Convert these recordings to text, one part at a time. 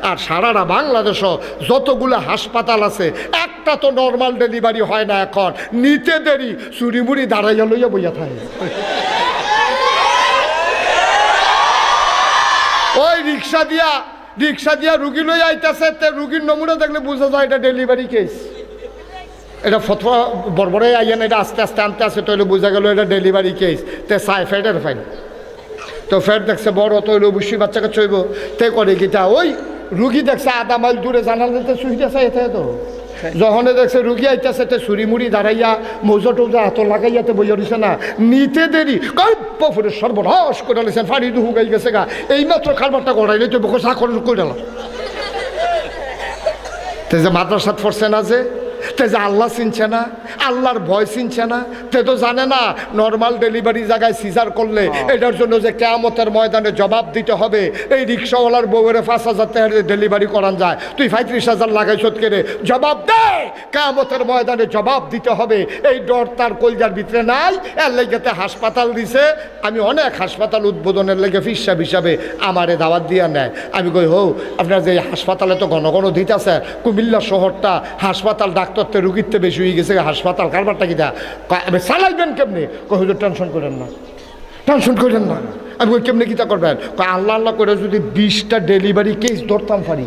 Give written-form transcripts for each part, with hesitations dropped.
আর সারাটা বাংলাদেশও যতগুলো হাসপাতাল আছে একটা তো নর্মাল ডেলিভারি হয় না এখন, নিতে দেরি চুরিমুড়ি দাঁড়াইয়া লইয়া বইয়া থাকে। ওই রিক্সা দিয়া রুগী লইয়া আইতেছে, রুগীর নমুনা দেখলে বোঝা যায় এটা ডেলিভারি কেস। এটা ফতোয়া বড়বড়ে আইয়া না, এটা আস্তে আস্তে আনতে আসে, তাহলে বোঝা গেল এটা ডেলিভারি কেস। তে চাই ফ্যাটের ফাইন তো ফ্যাট দেখছে বড়, তো হইলে অবশ্যই বাচ্চাকে চইব। তে করে গীতা ওই রুগী দেখছে আধা মাইল দূরে জানালাতে সুইতেছে, এতে তো যখন দেখছে রুগী আইতেছে তে ছুরি মুড়ি দাঁড়াইয়া মৌজা টৌজা হাত লাগাইয়াতে বইয়া দিছে না, নিতে দেরি পফুরে সর্বনাশ করে লেছেন, ফাড়ি দু হুগাই গেছে গা, এইমাত্র খাবারটা গড়াইলে তো বকো চা করে করে দিলাম। তে যে মাদ্রাসাত পড়ছে না, যে আল্লাহ চিনছে না, আল্লাহর ভয় চিনছে না, তে তো জানে না নর্মাল ডেলিভারি জায়গায় সিজার করলে এটার জন্য যে কিয়ামতের ময়দানে জবাব দিতে হবে। এই রিক্সাওয়ালার বউয়ের 5,000 টাকা ডেলিভারি করান যায়, তুই 35,000 লাগাইছ কেড়ে, জবাব দে, কিয়ামতের ময়দানে জবাব দিতে হবে। এই ডর তার কলজার ভিতরে নাই, এর লেগেতে হাসপাতাল দিছে। আমি অনেক হাসপাতাল উদ্বোধনের লেগে ফিসাব হিসাবে আমারে দাওয়াত দিয়া নেয়। আমি কই হো আপনার যে হাসপাতালে তো ঘন ঘন দিতেছে, কুমিল্লা শহরটা হাসপাতাল ডাক্তারতে রুগীতে বেশি হয়ে গেছে, হাসপাতাল কারবারটা কি আমি চালাইবেন কেমনি? হুজুর টেনশন করেন না, টেনশন করেন না। আমি ওই কেমনি কিতা করবেন? আল্লাহ আল্লাহ করে যদি 20টা ডেলিভারি কেস ধরতাম পারি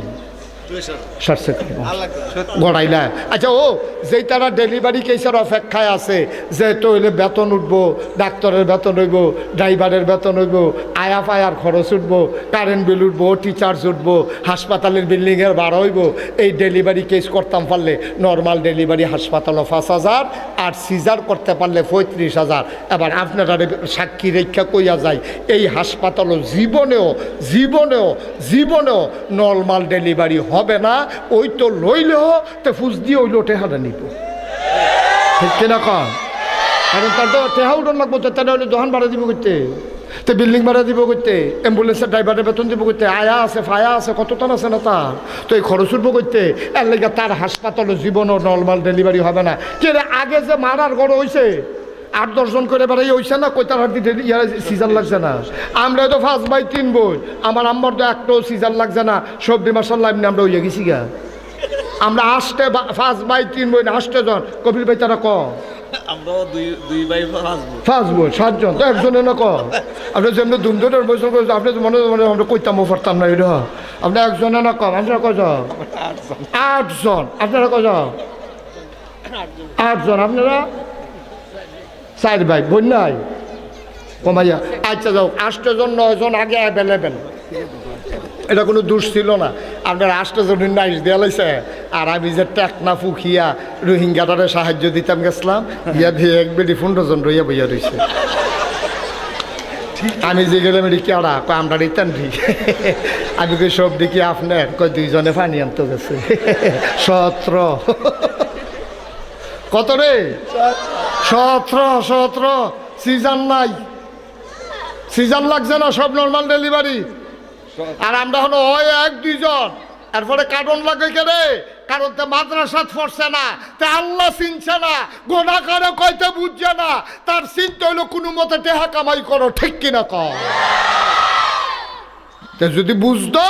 গড়াইলা। আচ্ছা ও যেই তারা ডেলিভারি কেসের অপেক্ষায় আছে, যে তো হইলে বেতন উঠবো, ডাক্তারের বেতন হইব, ড্রাইভারের বেতন হইব, আয়া পায়ার খরচ উঠবো, কারেন্ট বিল উঠবো, টিচার্জ উঠবো, হাসপাতালের বিল্ডিংয়ের ভাড়া হইব, এই ডেলিভারি কেস করতাম পারলে নর্মাল ডেলিভারি হাসপাতালও 5,000 আর সিজার করতে পারলে 35,000। এবার আপনারা সাক্ষী রেখা কইয়া যায় এই হাসপাতালও জীবনেও জীবনেও জীবনেও নর্মাল ডেলিভারি হবে না। ওই তো লইলেও তো ফুস দিয়ে ওই লোটে হারা নিব, ঠিক কিনা কম? কারণ তার তো টেহা উঠন লাগবো, তো তাহলে হলে দোকান ভাড়া দিব করতে, তো বিল্ডিং ভাড়া দিব করতে, অ্যাম্বুলেন্সের ড্রাইভারের বেতন দিব করতে, আয়া আছে ফায়া আছে, কত টান আছে না তার, তো এই খরচ উঠবো করতে। এর লেগে তার হাসপাতালে জীবনও নর্মাল ডেলিভারি হবে না। কে রে আগে যে মারার গড় হয়েছে 8-10 জন করে বেড়াই হয়েছে না, কই তার হাত দিয়ে সিজার লাগছে না। আমরা তো 5/3 বই, আমার আম্মার তো একটাও সিজার লাগছে না, সবজি মাসাল্লাহ এমনি আমরা হইয়া গেছি গা। আমরা 5/3 বই না 8 জন। কবির ভাই তারা ক আমরাও দুই ভাই 5 বই 7 জন, তো একজনে না ক। আপনি যেমনি ধুমধুমের বৈশাখ করছে, আপনি তো মনে মনে আমরা কইতাম পারতাম না, এটা আপনি একজনে না কম। আপনারা কয় জন? 8 জন। আপনারা কয় জন? 8 জন। আপনারা 4 ভাই বোন নাই কমাইয়া। আচ্ছা যাও, 8 জন 9 জন আগে অ্যাভেলেবেল, এটা কোনো দোষ ছিল না। আপনার 8 জনের নাইস দেওয়া লাইছে, আর আমি যে টেকনা ফুকিয়া রোহিঙ্গাটারে সাহায্য দিতাম গেছিলাম, ইয়া দিয়ে 1 বেডি 15 জন রইয়া বইয়া রয়েছে। আমি যে গেলাম এটি কেড়া, কয় আমরা রিটার্ন ঠিক। আমি কই সব দেখি আপনার, কয় 2 জনে পানি আনতে গেছে। 17 কত রে? 17 সিজন নাই, সিজন লাগছে না, সব নর্মাল ডেলিভারি। আর আমরা হলো ওই 1-2 জন, এরপরে কারণ লাগে কেরে, কারণ তো মাদ্রাসাত পড়ছে না, তা আল্লাহ চিনছে না, গোনা করে কইতে বুঝছে না, তার চিন্তা হইলো কোনো মতে টেহা কামাই করো, ঠিক কিনা কও? যদি বুঝতো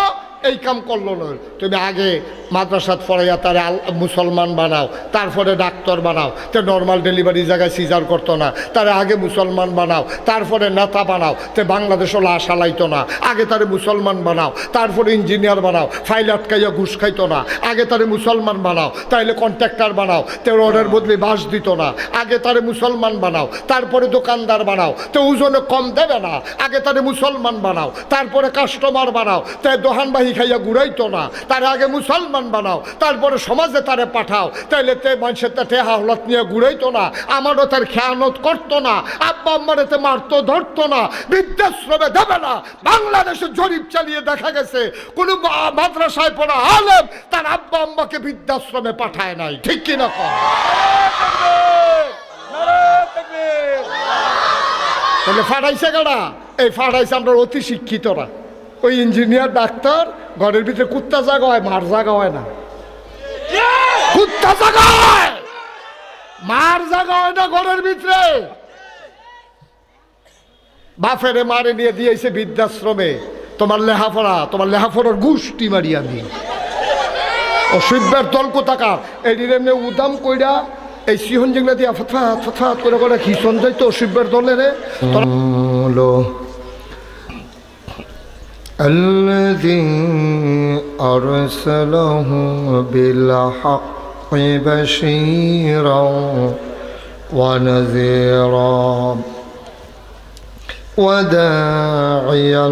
এই কাম করলো না। তুমি আগে মাদ্রাসাত পড়াইয়া তারে মুসলমান বানাও, তারপরে ডাক্তার বানাও, তো নর্মাল ডেলিভারি জায়গায় সিজার করতো না, তারে আগে মুসলমান বানাও, তারপরে নেতা বানাও, তো বাংলাদেশও লাশ হালাইতো না, আগে তারে মুসলমান বানাও, তারপরে ইঞ্জিনিয়ার বানাও, ফাইল আটকাইয়া ঘুষ খাইতো না, আগে তারে মুসলমান বানাও, তাইলে কন্ট্রাক্টর বানাও, তো ওদের বদলে বাস দিত না, আগে তারে মুসলমান বানাও, তারপরে দোকানদার বানাও, তো ওজনে কম দেবে না, আগে তারে মুসলমান বানাও, তারপরে কাস্টমার বানাও, তাই দোহানবাহী খাইয়া ঘুরাইতো না, তার আগে মুসলমান বানাও, তারপরে সমাজে তারে পাঠাও, তাইলে তে মানুষের তে হাওলাত নিয়ে ঘুরাইতো না, আমারও তার খেয়ানত করতো না, আব্বা আম্মারে তে মারতো ধরতো না, বৃদ্ধাশ্রমে দেবে না। বাংলাদেশে জরিপ চালিয়ে দেখা গেছে কোন মাদ্রাসায় পড়া আলেম তার আব্বা আম্মাকে বৃদ্ধাশ্রমে পাঠায় নাই, ঠিক কিনা কম? তাহলে ফাটাইছে কারা? এই ফাটাইছে আমরা অতি শিক্ষিতরা। ওই ইঞ্জিনিয়ার ডাক্তার ঘরের ভিতরে কুত্তা জাগা হয়, মার জাগা হয় না, কুত্তা জাগা হয়, মার জাগা হয় না ঘরের ভিতরে। বাফেরে মারে নিয়ে দিয়েছে বৃদ্ধাশ্রমে, তোমার লেহাফড়ার গোষ্ঠী মারি আমি অসভ্যের দল কোথাকার এটির এমনি উদাম কইরা এই সিহন যেগুলা দিয়া ফতফাত ফতফাত করে করে খিসন যাইতো অসভ্যের দলের الذي أرسله بالحق بشيرا ونذيرا وداعيا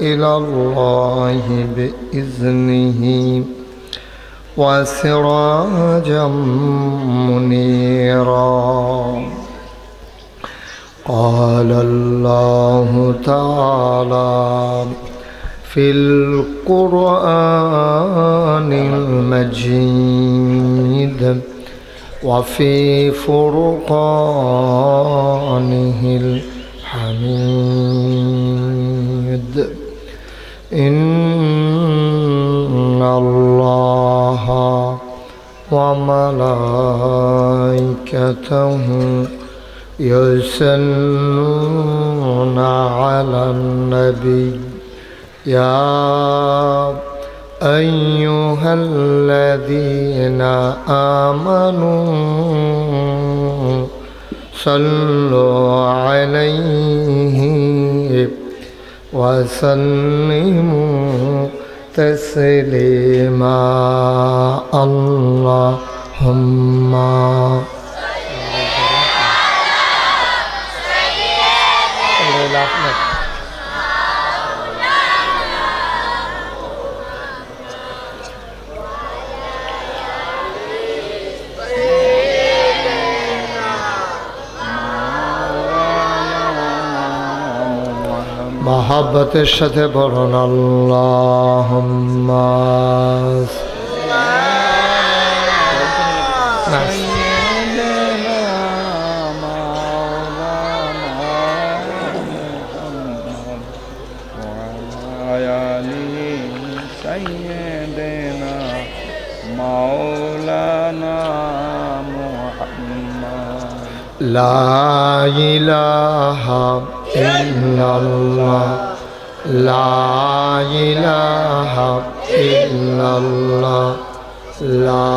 إلى الله بإذنه وسراجا منيرا قال الله تعالى في القرآن المجيد وفي فرقانه الحميد إن الله وملائكته يصلون على النبي يا أيها الذين آمنوا صلوا عليه وسلموا تسليما اللهم মহাব্বতের সাথে বলুন আল্লাহুম্মা লা ইলাহা ইল্লাল্লাহ লা ইলাহা ইল্লাল্লাহ লা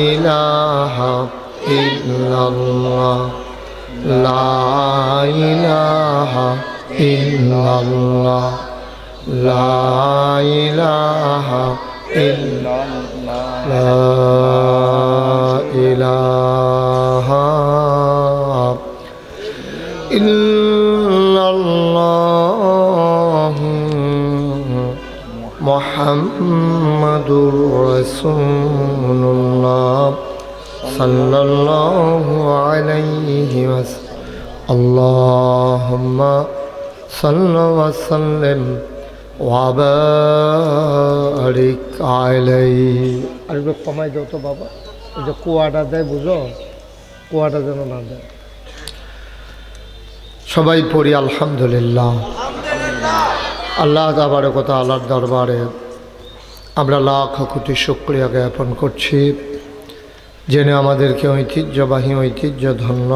ইলাহা ইল্লাল্লাহ লা ইলাহা ইল্লাল্লাহ লা ইলাহা ইল্লাল্লাহ লা ইলাহা ইল্লাল্লাহ মুহাম্মাদুর রাসূলুল্লাহ সাল্লাল্লাহু আলাইহি ওয়াসাল্লাম আল্লাহুম্মা সাল্লি ওয়া সাল্লিম ওয়া বারিক আলাইহি। আর একটু কমাই দাও তো বাবা, ওই যে কুয়াটা দেয় বুঝো, কুয়াটা যেন না দেয়। সবাই পড়ি আলহামদুলিল্লাহ। আল্লাহ তাবারকতা আল্লাহর দরবারে আমরা লাখ কোটি শুকরিয়া জ্ঞাপন করছি, জেনে আমাদেরকে ঐতিহ্যধন্য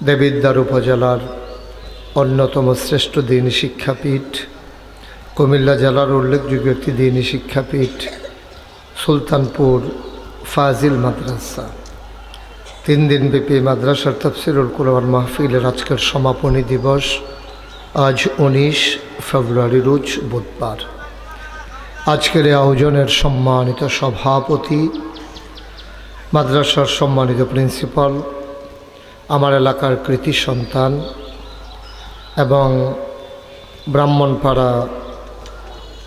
দেবিদ্বার উপজেলার অন্যতম শ্রেষ্ঠ দ্বীনি শিক্ষাপীঠ, কুমিল্লা জেলার উল্লেখযোগ্য একটি দ্বীনি শিক্ষাপীঠ সুলতানপুর ফাজিল মাদ্রাসা 3 দিনব্যাপী মাদ্রাসার তাফসিরুল কুরআন মাহফিলের আজকের সমাপনী দিবস আজ 19 ফেব্রুয়ারি রোজ বুধবার। আজকের এই আয়োজনের সম্মানিত সভাপতি, মাদ্রাসার সম্মানিত প্রিন্সিপাল, আমার এলাকার কৃতি সন্তান এবং ব্রাহ্মণপাড়া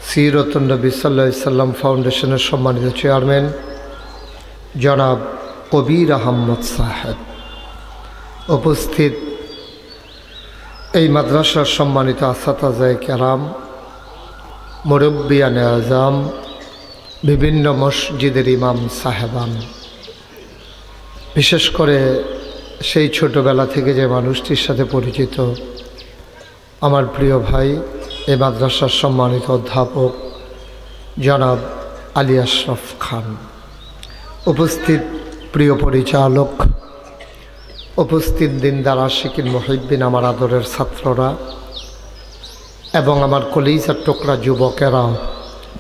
সিরাতুন নবী সাল্লাল্লাহু আলাইহি সাল্লাম ফাউন্ডেশনের সম্মানিত চেয়ারম্যান জনাব কবির আহমদ সাহেব, উপস্থিত এই মাদ্রাসার সম্মানিত আসাতাজায়ে কেরাম, মুরব্বিয়ানে আজম, বিভিন্ন মসজিদের ইমাম সাহেবান, বিশেষ করে সেই ছোটবেলা থেকে যে মানুষটির সাথে পরিচিত আমার প্রিয় ভাই, এই মাদ্রাসার সম্মানিত অধ্যাপক জনাব আলী আশরাফ খান, উপস্থিত প্রিয় পরিচালক, উপস্থিত দিনদার আশিকিন মুহিব্বিন, আমার আদরের ছাত্ররা এবং আমার কলিজার টুকরা যুবকেরা,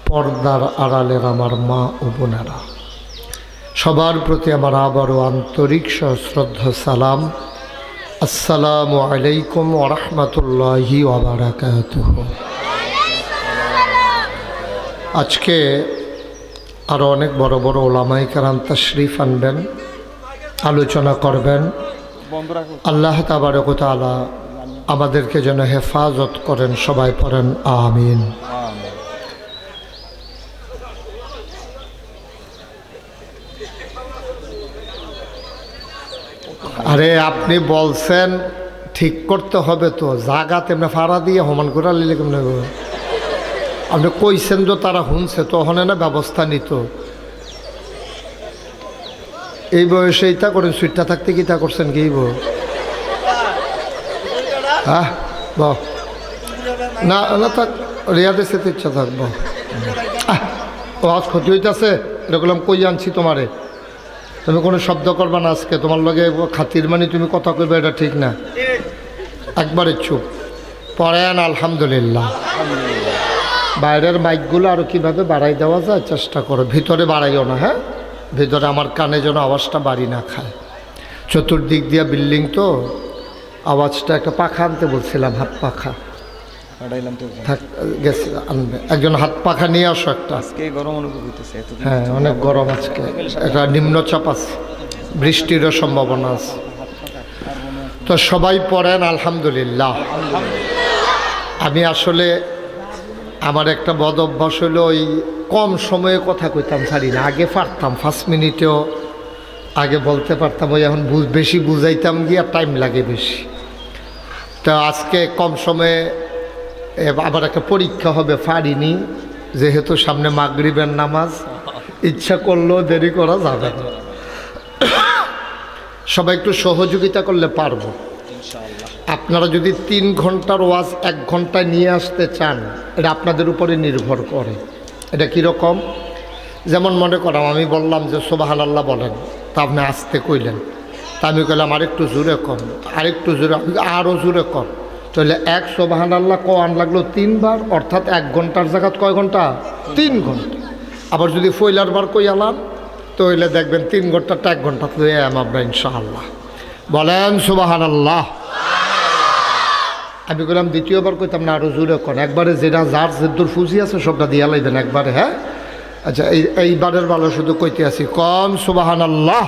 পর্দার আড়ালের আমার মা ও বোনেরা, সবার প্রতি আমার আবারও আন্তরিক সশ্রদ্ধা সালাম। আসসালামু আলাইকুম ওয়া রাহমাতুল্লাহি ওয়া বারাকাতুহু। আজকে আরও অনেক বড় বড় ওলামায়ে কেরাম তাশরিফ আনবেন, আলোচনা করবেন। আল্লাহ তাবারক ওয়া তাআলা আমাদেরকে যেন হেফাজত করেন, সবাই পড়েন আমিন। আরে আপনি বলছেন ঠিক করতে হবে, তো জাগা তেমনি ফাড়া দিয়ে সমান করে লিলে কেমন? আপনি কইছেন তো তারা শুনছে, তো হনে না ব্যবস্থা নিত। এই বয়সে ইটা করেন, সুইটটা থাকতে কি তা করছেন কি? হ্যাঁ না না, থাক, রিয়াদে সেতে ইচ্ছা থাকবো। ও আজ ক্ষতি হইতেছে, এরকম কই আনছি তোমারে, তুমি কোনো শব্দ করবা না আজকে, তোমার লগে খাতির মানে তুমি কথা কইবে, এটা ঠিক না। একবারে চুপ পড়েন আলহামদুলিল্লাহ। বাইরের মাইকগুলো আরও কীভাবে বাড়াই দেওয়া যায় চেষ্টা করো, ভিতরে বাড়াইও না। হ্যাঁ, ভিতরে আমার কানে যেন আওয়াজটা বাড়ি না খায়। চতুর্দিক দিয়া বিল্ডিং তো, আওয়াজটা একটা পাখা আনতে বলছিলাম, হাত পাখা থাক গেছে, আনবে একজন, হাত পাখা নিয়ে আসো একটা। হ্যাঁ, অনেক গরম আজকে, একটা নিম্নচাপ আছে, বৃষ্টিরও সম্ভাবনা আছে। তো সবাই পড়েন আলহামদুলিল্লাহ। আমি আসলে আমার একটা বদ অভ্যাস হলো, ওই কম সময়ে কথা কইতাম ছাড়ি না। আগে পারতাম 5 মিনিটেও আগে বলতে পারতাম, ওই এখন বেশি বুঝাইতাম গিয়ে টাইম লাগে বেশি। তো আজকে কম সময়ে, আবার একটা পরীক্ষা হবে, পারিনি, যেহেতু সামনে মাগরিবের নামাজ, ইচ্ছা করলেও দেরি করা যাবে না। সবাই একটু সহযোগিতা করলে পারবো। আপনারা যদি 3 ঘন্টার ওয়াজ 1 ঘন্টায় নিয়ে আসতে চান, এটা আপনাদের উপরে নির্ভর করে। এটা কীরকম? যেমন মনে করাম, আমি বললাম যে সুবহানাল্লাহ বলেন, তা আপনি আসতে কইলেন, তা আমি কইলাম আরেকটু জোরে কম, আরেকটু জোরে, আরও জোরে কম। তাহলে 1 সুবহানাল্লাহ কোয়ান লাগলো 3 বার, অর্থাৎ 1 ঘন্টার জায়গা কয় ঘন্টা? 3 ঘন্টা। আবার যদি ফয়লার বার কই আলাম, তো হইলে দেখবেন 3 ঘন্টাটা 1 ঘন্টা তো আমরা ইনশাআল্লাহ। বলেন সুবহানাল্লাহ। আমি বললাম দ্বিতীয়বার কইতাম না, আরও জোরে কর, একবারে যেটা যার যেদুর ফুজি আছে সবটা দিয়া লাইবেন একবারে। হ্যাঁ, আচ্ছা, এইবারের ভালো শুধু কইতে আছি, কম সুবহানাল্লাহ,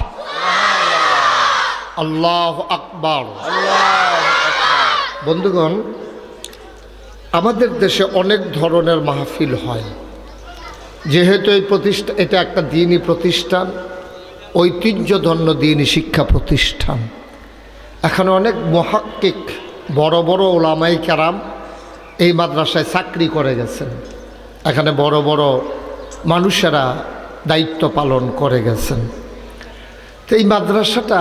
আল্লাহু আকবার। বন্ধুগণ, আমাদের দেশে অনেক ধরনের মাহফিল হয়। যেহেতু এই প্রতিষ্ঠান, এটা একটা দ্বীনি প্রতিষ্ঠান, ঐতিহ্যধন্য দ্বীনি শিক্ষা প্রতিষ্ঠান। এখানে অনেক মুহাক্কিক, বড় বড় ওলামায়ে কেরাম এই মাদ্রাসায় চাকরি করে গেছেন। এখানে বড় বড় মানুষেরা দায়িত্ব পালন করে গেছেন। তো এই মাদ্রাসাটা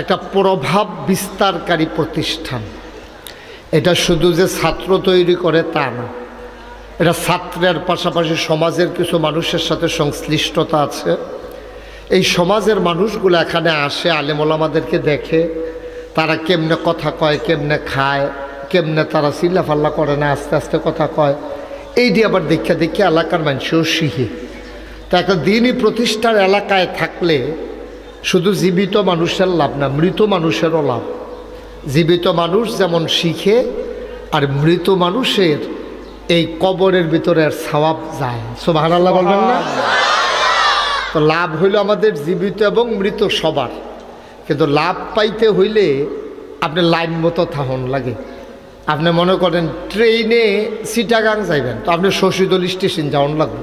একটা প্রভাব বিস্তারকারী প্রতিষ্ঠান। এটা শুধু যে ছাত্র তৈরি করে তা না, এটা ছাত্রের পাশাপাশি সমাজের কিছু মানুষের সাথে সংশ্লিষ্টতা আছে। এই সমাজের মানুষগুলো এখানে আসে, আলেম ওলামাদেরকে দেখে, তারা কেমনে কথা কয়, কেমনে খায়, কেমনে তারা চিল্লাফাল্লা করে না, আস্তে আস্তে কথা কয়, এই দিয়ে আবার দেখে দেখে এলাকার মানুষও শিখে। তা একটা দ্বীনি প্রতিষ্ঠার এলাকায় থাকলে শুধু জীবিত মানুষের লাভ না, মৃত মানুষেরও লাভ। জীবিত মানুষ যেমন শিখে, আর মৃত মানুষের এই কবরের ভিতরে আর সওয়াব যায়। সুবহানাল্লাহ বলবেন না? তো লাভ হইল আমাদের জীবিত এবং মৃত সবার, কিন্তু লাভ পাইতে হইলে আপনি লাইন মতো থাকুন লাগে। আপনি মনে করেন ট্রেনে চিটাগাং যাইবেন, তো আপনি শশীদল স্টেশন যাওয়ান লাগবে।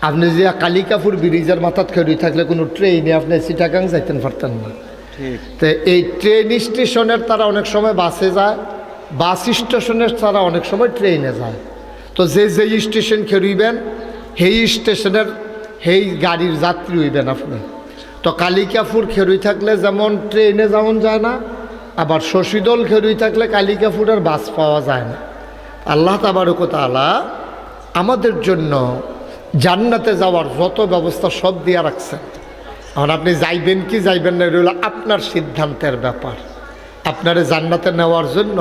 আপনি যে কালিকাপুর ব্রিজের মাথাত খেয়ে থাকলে কোনো ট্রেনে আপনি চিটাগাং যাইতেন পারতেন না। তো এই ট্রেন স্টেশনের তারা অনেক সময় বাসে যায়, বাস স্টেশনের তারা অনেক সময় ট্রেনে যায়। তো যে স্টেশন খেরুইবেন সেই স্টেশনের সেই গাড়ির যাত্রী হইবেন আপনি। তো কালিকাপুর খেরুই থাকলে যেমন ট্রেনে যেমন যায় না, আবার শশীদল খেরুই থাকলে কালিকাপুরের বাস পাওয়া যায় না। আল্লাহ তাবারক ওয়া তাআলা আমাদের জন্য জান্নাতে যাওয়ার যত ব্যবস্থা সব দিয়ে রাখছেন। এখন আপনি যাইবেন কি যাইবেন না, এটা হলো আপনার সিদ্ধান্তের ব্যাপার। আপনারে জান্নাতে নেওয়ার জন্য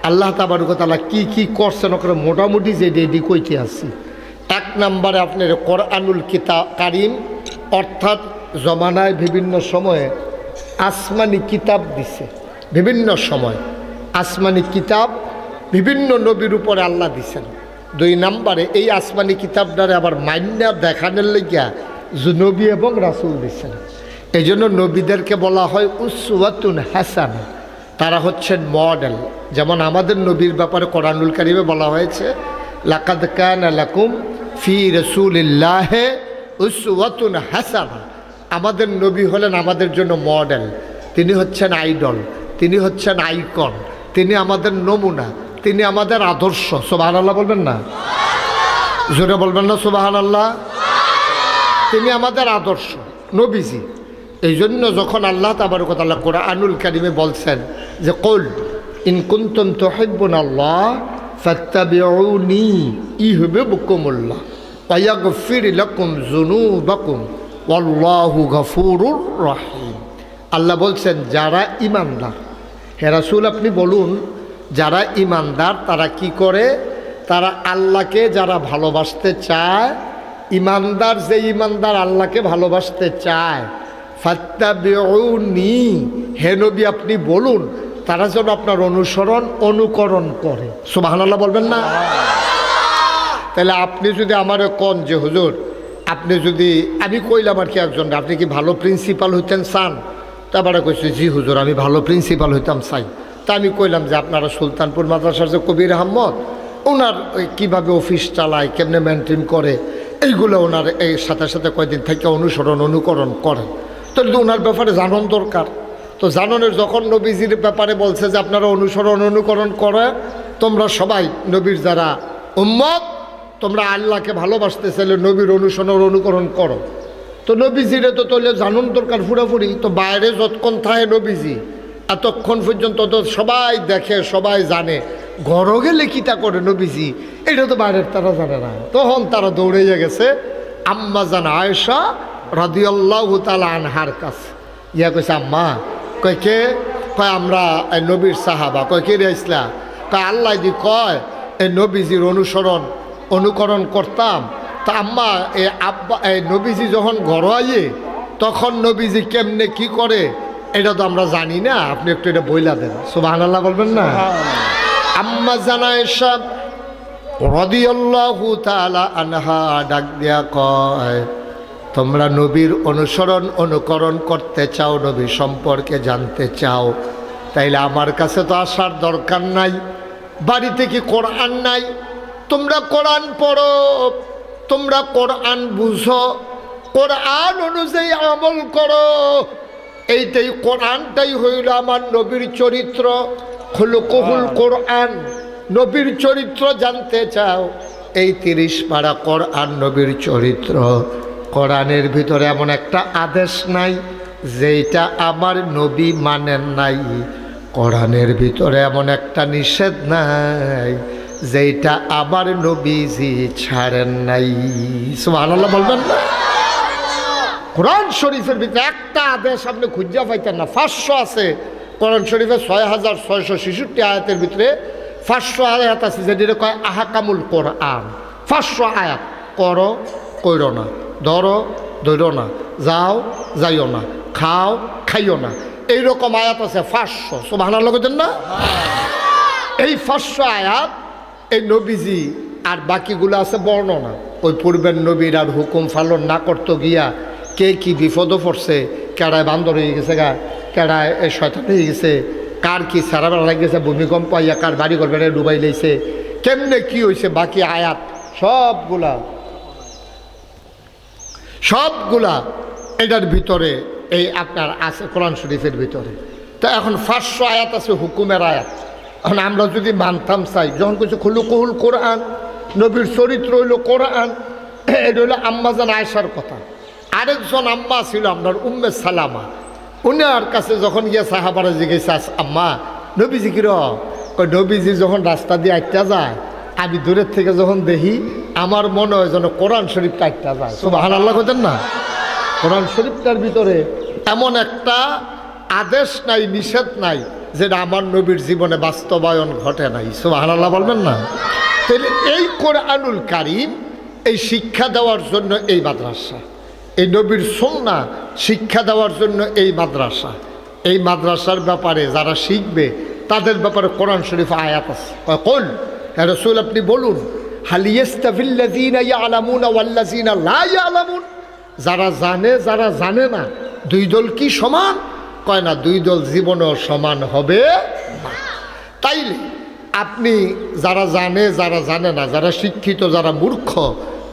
আল্লাহ তাবারক ওয়া তাআলা কি কি করছেন ওখানে মোটামুটি যে রেডি কইতে আসছি। এক নম্বরে আপনার কোরআনুল কারীম, অর্থাৎ জমানায় বিভিন্ন সময়ে আসমানি কিতাব দিছে, বিভিন্ন সময় আসমানি কিতাব বিভিন্ন নবীর উপরে আল্লাহ দিছেন। দুই নম্বরে এই আসমানি কিতাবটারে আবার মান্যা দেখানোর লাগিয়া নবী এবং রাসূল দিছেন। এই জন্য নবীদেরকে বলা হয় উসওয়াতুন হাসানা, তারা হচ্ছেন মডেল। যেমন আমাদের নবীর ব্যাপারে কোরআনুল কারীমে বলা হয়েছে লাকাদ কানা লাকুম ফি রাসূলিল্লাহি উসওয়াতুন হাসানা। আমাদের নবী হলেন আমাদের জন্য মডেল, তিনি হচ্ছেন আইডল, তিনি হচ্ছেন আইকন, তিনি আমাদের নমুনা, তিনি আমাদের আদর্শ। সুবহানাল্লাহ বলবেন না? জোরে বলবেন না সুবহানাল্লাহ? তিনি আমাদের আদর্শ নবীজি। এই জন্য যখন আল্লাহ তাবারক ওয়া তাআলা কোরআনুল কারীমে বলছেন যে কুল ইন কুনতুম তুহিব্বুনাল্লাহ ফাত্তাবিউনি ইউহিব্বুকুমুল্লাহ ওয়া ইয়াগফির লাকুম যুনুবাকুম ওয়াল্লাহু গফুরুর রহিম। আল্লাহ বলছেন যারা ঈমানদার, হে রাসূল আপনি বলুন যারা ঈমানদার তারা কি করে? তারা আল্লাহকে যারা ভালোবাসতে চায়, ঈমানদার যে ঈমানদার আল্লাহকে ভালোবাসতে চায়, ফাত্তাবিউনি হে নবী আপনি বলুন তারা যেন আপনার অনুকরণ করে। সুবহানাল্লাহ বলবেন না? তাহলে আপনি যদি আমারে কোন যে হুজুর আপনি যদি, আমি কইলাম আর কি একজন, আপনি কি ভালো প্রিন্সিপাল হইতেন চান? তারপরে কইছে জি হুজুর আমি ভালো প্রিন্সিপাল হইতাম চাই। তা আমি কইলাম যে আপনারা সুলতানপুর মাদ্রাসার যে কবির আহমদ ওনার কীভাবে অফিস চালায়, কেমনে মেনটেন করে, এইগুলো ওনার এই সাথে সাথে কয়েকদিন থেকে অনুকরণ করেন। তো ওনার ব্যাপারে জানান দরকার। তো জানানোর যখন নবীজির ব্যাপারে বলছে যে আপনারা অনুকরণ করে, তোমরা সবাই নবীর যারা উম্মত তোমরা আল্লাহকে ভালোবাসতে চাইলে নবীর অনুকরণ করো। তো নবীজিরে তো তাহলে জানুন দরকার পুরাপুরি। তো বাইরে যতক্ষণ থাকে নবীজি এতক্ষণ পর্যন্ত তো সবাই দেখে সবাই জানে, ঘরে গেলে কিতা করে নবীজি এটা তো বাইরের তারা জানে না। তখন তারা দৌড়াইয়া গেছে আম্মা জান আয়েশা রাদিয়াল্লাহু তাআলা আনহার কাছে। ইয়া কইছে আম্মা, কয় কে? কয় আমরা এই নবীর সাহাবা। কয় কে রে ইসলা? কয় আল্লাহ দি কয় এই নবীজির অনুকরণ করতাম। তা আম্মা এই নবীজি যখন ঘর আইয়ে তখন নবীজি কেমনে কি করে এটা তো আমরা জানি না, আপনি একটু এটা বইলা দেন। সুবহানাল্লাহ বলবেন না? আম্মা জানা এসব রাদিয়াল্লাহু তাআলা আনহা ডাক দিয়া কয় তোমরা নবীর অনুকরণ করতে চাও, নবী সম্পর্কে জানতে চাও, তাইলে আমার কাছে তো আসার দরকার নাই। বাড়িতে কি কোরআন নাই? তোমরা কোরআন পড়ো, তোমরা কোরআন বুঝো, কোরআন অনুযায়ী আমল করো। এইটাই কোরআনটাই হইল আমার নবীর চরিত্র, খুলুকুল কোরআন। নবীর চরিত্র জানতে চাও, এই 30 পারা কোরআন নবীর চরিত্র। কোরআনের ভিতরে এমন একটা আদেশ নাই যেটা আমার নবী মানেন নাই। কোরআনের ভিতরে এমন একটা নিষেধ নাই যেটা আমার নবীজি ছাড়েন নাই। সুবহানাল্লাহ বলবেন না? কোরআন শরীফের ভিতরে একটা আদেশ আপনি খুঁজা পাইতেন না। 500 আছে কোরআন শরীফের 6666 আয়াতের ভিতরে 500 আয়াত আছে যেটা কয় আহকামুল কোরআন। 500 আয়াত। করো কইরো না, ধরো ধরো না, যাও যাইও না, খাও খাইও না, এইরকম আয়াত আছে 500। সুবহানাল্লাহ বলেন না? এই 500 আয়াত এই নবীজি, আর বাকিগুলো আছে বর্ণনা। ওই পূর্বের নবীর আর হুকুম পালন না করতে গিয়া কে কি বিপদও পড়ছে, কেড়ায় বান্দর হয়ে গেছে গা, কেড়ায় শয়তান হয়ে গেছে, কার কি সারাবার লাগে গেছে, ভূমিকম্প আইয়া কার বাড়ি ঘর বেড়ে ডুবাই লাইছে, কেমনে কি হয়েছে, বাকি আয়াত সবগুলা এটার ভিতরে এই আপনার আছে কোরআন শরীফের ভিতরে। তো এখন 500 আয়াত আছে হুকুমের আয়াত। এখন আমরা যদি মানতাম চাই, যখন কিছু খুলুকুল কোরআন, নবীর চরিত্র হইল কোরআন, এটা হইল আম্মা জান আয়েশার কথা। আরেকজন আম্মা ছিল আপনার উম্মে সালামা। উনার কাছে যখন গিয়ে সাহাবারা জিজ্ঞেস আম্মা নবীজি কির, নবীজি যখন রাস্তা দিয়ে আটটা যায়, আমি দূরের থেকে যখন দেখি আমার মনে হয় যেন কোরআন শরীফটা আটটা যায়। সুবহানাল্লাহ বলেন না? কোরআন শরীফটার ভিতরে এমন একটা আদেশ নাই, নিষেধ নাই যেটা আমার নবীর জীবনে বাস্তবায়ন ঘটে নাই। সুবহানাল্লাহ বলবেন না? তাহলে এই কোরআনুল কারীম এই শিক্ষা দেওয়ার জন্য এই মাদ্রাসা, এই নবীর সুন্নাহ শিক্ষা দেওয়ার জন্য এই মাদ্রাসা। এই মাদ্রাসার ব্যাপারে যারা শিখবে তাদের ব্যাপারে কোরআন শরীফ আয়াত আছে। কুল, হ্যাঁ রাসূল আপনি বলুন, হাল ইয়াস্তাভিল্লাযীনা ইয়ালামুনা ওয়াল্লাযীনা লা ইয়ালামুন, যারা জানে যারা জানে না দুই দল কি সমান? কয় না, দুই দল জীবনেও সমান হবে না। তাইলে আপনি যারা জানে যারা জানে না, যারা শিক্ষিত যারা মূর্খ,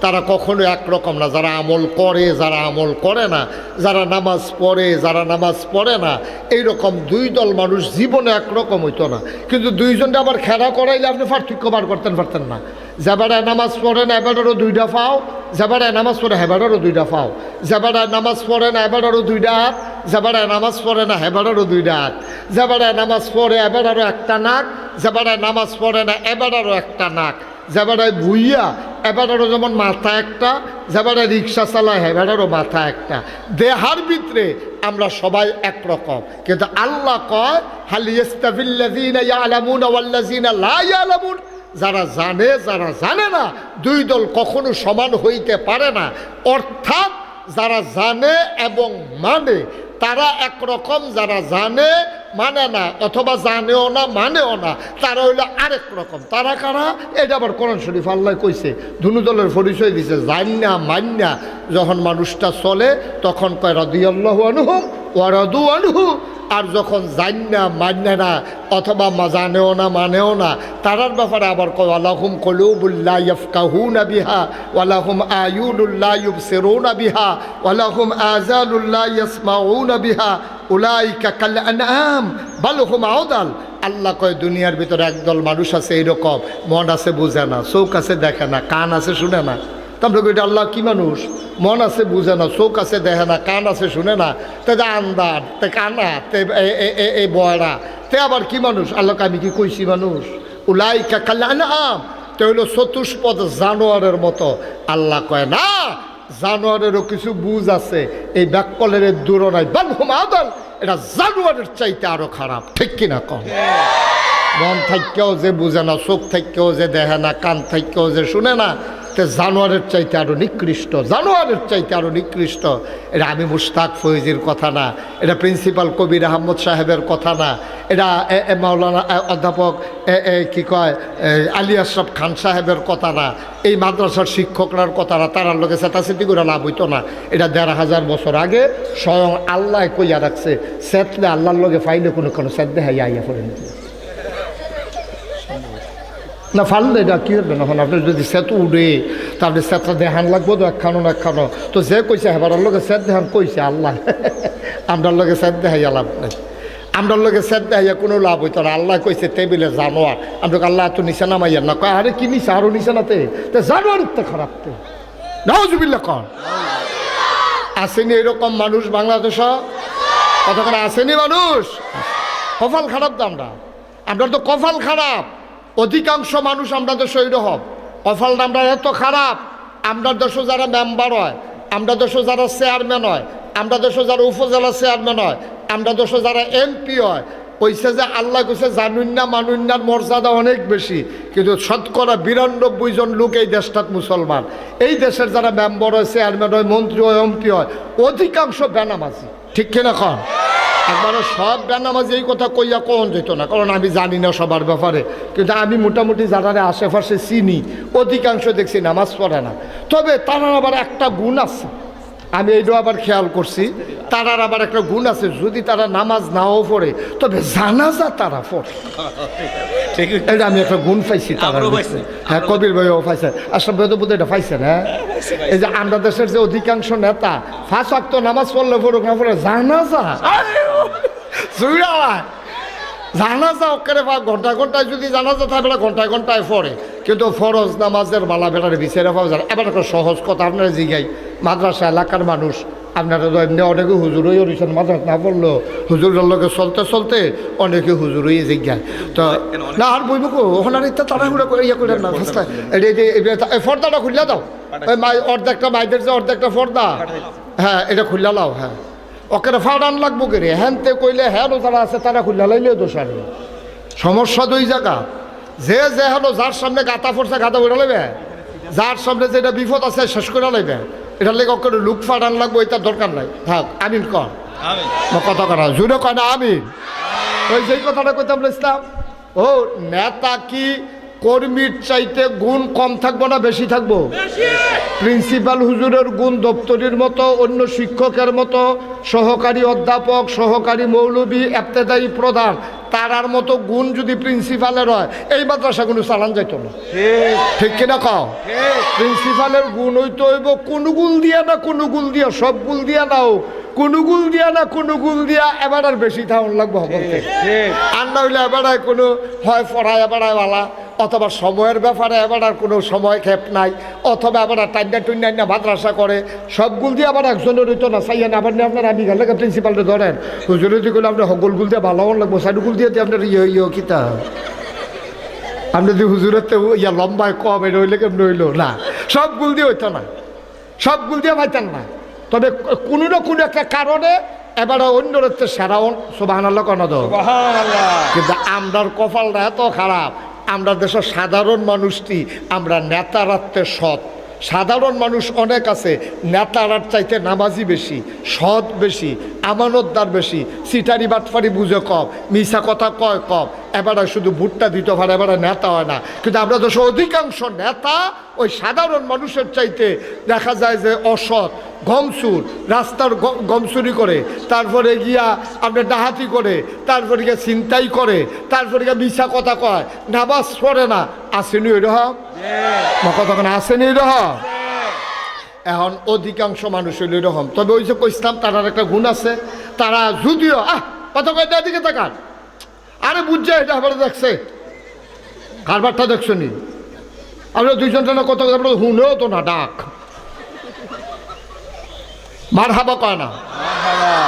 তারা কখনো একরকম না। যারা আমল করে যারা আমল করে না, যারা নামাজ পড়ে যারা নামাজ পড়ে না, এইরকম দুই দল মানুষ জীবনে একরকম হইতো না। কিন্তু দুইজনটা আবার খেলা করাইলে আপনি পার্থক্য বার পারতেন না। যাবারায় নামাজ পড়ে না এবারেরও দুইটা ফাও, যাবারায় নামাজ পড়ে হেবারেরও দুইটা ফাও, যাবারায় নামাজ পড়ে না এবারেরও দুইটা হাত, যাবারায় নামাজ পড়ে না হেবারেরও দুইটা হাত, যাবারায় নামাজ পড়ে এবারেরও একটা নাক, যাবারায় নামাজ পড়ে না এবারেরও একটা নাক, যাবারায় ভুইয়া এবারেরও যেমন মাথা একটা, যাবারায় রিক্সা চালায় হেবারেরও মাথা একটা। দেহার ভিতরে আমরা সবাই একরকম, কিন্তু আল্লাহ কয় হাল ইয়াস্তাভিল্লাযীনা ইয়ালামুনা ওয়াল্লাযীনা লা ইয়ালামুন, যারা জানে যারা জানে না দুই দল কখনো সমান হইতে পারে না। অর্থাৎ যারা জানে এবং মানে তারা একরকম, যারা জানে মানে না অথবা জানেও না মানেও না তারা হইলো আরেক রকম। তারা কারা? এটা আবার কোরআন শরীফ আল্লাহ কইছে, দুনু দলের পরিচয় দিছে। জান্না মান্না যখন মানুষটা চলে তখন কয় রাদিয়াল্লাহু আনহুম ওয়া রাদু আনহু, আর যখন জান্না মান্না না অথবা জানেও না মানেও না তারার ব্যাপারে আবার কয় ওয়ালাহুম কুলুবুল লা ইয়াফকাহুনা বিহা ওয়ালাহুম আয়ুনুল লা ইউবসিরুনা বিহা ওয়ালাহুম আযানুল লা ইয়াসমাউনা বিহা উলাইকা কাল আনআম বাল হুম আদাল। আল্লাহ কয় দুনিয়ার ভিতরে একদল মানুষ আছে এইরকম, মন আছে বুঝে না, চোখ আছে দেখে না, কান আছে শুনে না। তারপরে এটা আল্লাহ কি মানুষ? মন আছে বুঝে না, চোখ আছে দেখে না, কান আছে শুনে না, তে আন্দার তে কানা তে এই বয়রা তে আবার কি মানুষ? আল্লাহকে আমি কি কইছি মানুষ? উলাইকা কাল আনআম, তে হইল চতুষ্পদ জানোয়ারের মতো। আল্লাহ কয় না, জানোয়ারেরও কিছু বুঝ আছে, এই ব্যাককলের দূর নাই। বাল হুম আদাল, এটা জানোয়ারের চাইতে আরো খারাপ। ঠিক কিনা কম? মন থাকেও যে বুঝে না, চোখ থাকেও যে দেখে না, কান থাকেও যে শুনে না, তে জানোয়ারের চাইতে আরো নিকৃষ্ট, জানোয়ারের চাইতে আরো নিকৃষ্ট। এটা আমি মুশতাক ফৈজির কথা না, এটা প্রিন্সিপাল কবির আহমদ সাহেবের কথা না, এটা মাওলানা অধ্যাপক কি কয় আলী আশরাফ খান সাহেবের কথা না, এই মাদ্রাসার শিক্ষকরার কথা না। তারার লোকে চেতাচেতি করে লাভ হইতো না। এটা ১৫০০ বছর আগে স্বয়ং আল্লাহ কইয়া রাখছে, সেতলে আল্লাহর লগে ফাইলে কোনো সেত দেখাইয়া আইয়া পড়ে নিতে না। ফাললে এটা কী হবে? এখন আপনি যদি সেতু উঠে তারপরে সেতটা দেখান লাগবো তো একখানো না একখানো, তো যে কইছে হেবার লগে সেত দেখান কইছে আল্লাহ। আমরার লগে সেত দেখাইয়া লাভ নাই, আমরার লগে সেত দেখাইয়া কোনো লাভ হইতো না। আল্লাহ কইছে টেবিলে জানোয়ার, আমরা আল্লাহ এত নিচে নামাইয়া না, কয় আরে কি নিচে আরো নিচে নাতে জানোয়ার তো খারাপ তো নাউজুবিল্লাহ কর। আসেনি এরকম মানুষ বাংলাদেশ? কতক্ষণ আসেনি মানুষ? কপাল খারাপ তো আমরা তো কপাল খারাপ। অধিকাংশ মানুষ আমরা দেশে এইরকম কপালটা আমরা এত খারাপ। আমরা দেশে যারা মেম্বার হয়, আমরা দেশে যারা চেয়ারম্যান হয়, আমরা দেশে যারা উপজেলা চেয়ারম্যান হয়, আমরা দেশে যারা এমপি হয়, কইছে যে আল্লাহ কইছে জানুন না মানুন নার মর্যাদা অনেক বেশি, কিন্তু শতকরা ৯২ জন লোক এই দেশটাত মুসলমান। এই দেশের যারা মেম্বার হয়, চেয়ারম্যান হয়, মন্ত্রী হয়, এমপি হয়, অধিকাংশ বেনামাজি। ঠিক কিনা কন? একবারে সব বেনামাজি এই কথা কইয়া কখন যেত না, কারণ আমি জানি না সবার ব্যাপারে, কিন্তু আমি মোটামুটি যারা আশেপাশে চিনি অধিকাংশ দেখছি নামাজ পড়ে না। তবে তারার আবার একটা গুণ আছে, আমি এইটাও আবার খেয়াল করছি, তারার আবার একটা গুণ আছে, যদি তারা নামাজ নাও পড়ে তবে জানাজা তারা পড়ে। এটা আমি একটা গুণ পাইছি তারা। হ্যাঁ, কবির ভাইও পাইছে, আশরাফ ভাই তো বোধহয় এটা পাইছেন। হ্যাঁ, এই যে আমরা দেশের যে অধিকাংশ নেতা ৫ ওয়াক্ত নামাজ পড়লে পড়ুক না পড়ে জানাজা জানাজা ওকে ঘন্টায় ঘন্টায় যদি জানাজা থাকে ঘন্টায় ঘন্টায় পড়ে, কিন্তু ফরজ নামাজের মালা বেড়ারে বিচারে পাওয়া যায়। এবার একটা সহজ কথা আপনারা জিগাই, মাদ্রাসা এলাকার মানুষ আপনারা তো এমনি অনেকে হুজুর হয়ে রয়েছেন, মাদ্রাসা না পড়লো হুজুরের লোকে চলতে চলতে অনেকে হুজুর হয়ে জিজ্ঞায়। তো না আর বইব ওখানে আর ইত্যা তাড়াহুড়া করে ইয়ে করেন না, ফর্দাটা খুললে দাও, ওই অর্ধেকটা মাইদের যে অর্ধেকটা ফর্দা, হ্যাঁ এটা খুললে লাও। হ্যাঁ, ওকে ফাড়ান লাগবো কে রে হ্যানতে কইলে হ্যাঁ যারা আছে তারা খুললে লাইলেও দোষারে সমস্যা দুই জায়গা যে হলো যার সামনে গাতা ফোরছে গাতা উঠে লাইবে যার সামনে যেটা বিপদ আছে শেষ করে লাইবে এটার লেগে ওকে লুক ফাড়ান লাগবো এটার দরকার নাই থাক আমিন কর আমিন। কথা করা জুড়ে কয় না আমিন ওই যেই কথাটা কইতাম ইসলাম ও নেতা কি কর্মীর চাইতে গুণ কম থাকবো না বেশি থাকবো প্রিন্সিপাল হুজুরের গুণ দপ্তরির মতো অন্য শিক্ষকের মতো সহকারী অধ্যাপক সহকারী মৌলবী ইবতেদায়ী প্রধান তারার মতো গুণ যদি প্রিন্সিপালের হয় এই মাদ্রাসাগুলো চালান যাইত না ঠিক কিনা কও প্রিন্সিপালের গুণ হইতে হইব কোনো গুল দিয়া না কোনো গুল দিয়া সব গুল দিয়া নাও কোনো গুল দিয়া না কোনো গুল দিয়া এবার আর বেশি থাউন লাগবো বলতে আর না হইলে এবার কোনো হয় পড়ায় এবার বালা অথবা সময়ের ব্যাপারে এবার আর কোনো সময় ক্ষেপ নাই অথবা আবার টাইনা টুইনা মাদ্রাসা করে সবগুল দিয়ে আবার একজনের হইতো না চাইয়েন আবার নিয়ে আপনার আমি গেলে প্রিন্সিপালটা ধরেন হুজুরে যদি করলে আপনার হগল গুল দিয়ে ভালো লাগবো সাইডুগুল দিয়ে আপনার ইয়ে কিতা আপনি যদি হুজুরের তো ইয়া লম্বায় কম এটা হইলে কেমন হইলো না সবগুল দিয়ে হইতো না সবগুল দিয়ে পাইতেন না তবে কোনো না কোনো একটা কারণে এবার অন্যর হচ্ছে সেরাউন সুবহানাল্লাহ কেন দো কিন্তু আমরার কপালটা এত খারাপ আমরা দেশের সাধারণ মানুষটি আমরা নেতারাত্মে সৎ সাধারণ মানুষ অনেক আছে নেতারার চাইতে নামাজি বেশি সৎ বেশি আমানতদার বেশি সিটারি বাটফারি বুঝে কম মিশা কথা কয় কম এবারে শুধু ভুট্টা দিতে পারে এবারে নেতা হয় না কিন্তু আমরা দেশে অধিকাংশ নেতা ওই সাধারণ মানুষের চাইতে দেখা যায় যে অসৎ গমসুর রাস্তার গমসুরি করে তারপরে গিয়া আপনার ডাহাতি করে তারপরে গিয়ে ছিনতাই করে তারপরে গিয়ে মিশা কথা কয় নামাজ পড়ে না আসেনি ওই রকম কথা কেন আসেনি ওই রকম এখন অধিকাংশ মানুষ হইল এরকম তবে ওই যে কইসলাম তারার একটা গুণ আছে তারা যদিও কথা কয় দিকে তাকান আরে বুঝছে এটা আবার দেখছে কারবারটা দেখছো নি আমরা দুইজন জন্য কত হুনেও তো না ডাক মার হাবা কয় না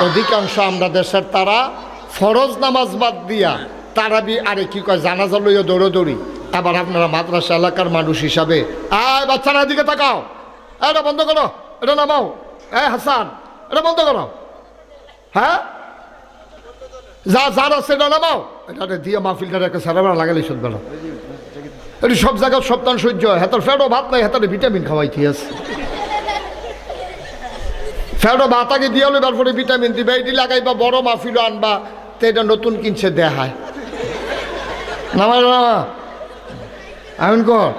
অধিকাংশ আমরা দেশের তারা ফরজ নামাজ বাদ দিয়া তারাবি আরে কি কয় জানাজা লইয়া দৌড়ি আবার আপনারা মাদ্রাসা এলাকার মানুষ হিসাবে আয় বাচ্চারা দিকে তাকাও এটা বন্ধ করো এটা নামাও হাসান এটা বন্ধ করো হ্যাঁ যার আছে এটা নামাও এটা দিয়ে মাহফিলটা একটা সারাবার লাগালে শুনবে না এটি সব জায়গায় সপ্তাহ সহ্য হয় হাতের ফেরো ভাত নাই হাতের ভিটামিন খাওয়াইতে আছে ফেরো ভাত আগে দিয়ে হলো এবার পরে ভিটামিন দিবে এটি লাগাইবা বড় মাহফিলও আনবা তো এটা নতুন কিনছে দেখায় নামা আমিন কর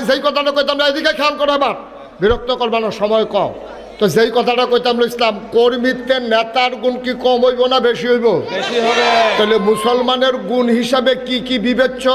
যেই কথাটা কইতাম না এদিকে খেয়াল করে আবার বিরক্ত করবা না সময় কম তো যেই কথাটা কইতাম ইসলাম কর্মীত্বের নেতার গুণ কি কম হইব না বেশি হইব তাহলে মুসলমানের গুণ হিসাবে কি কি বিবেচ্য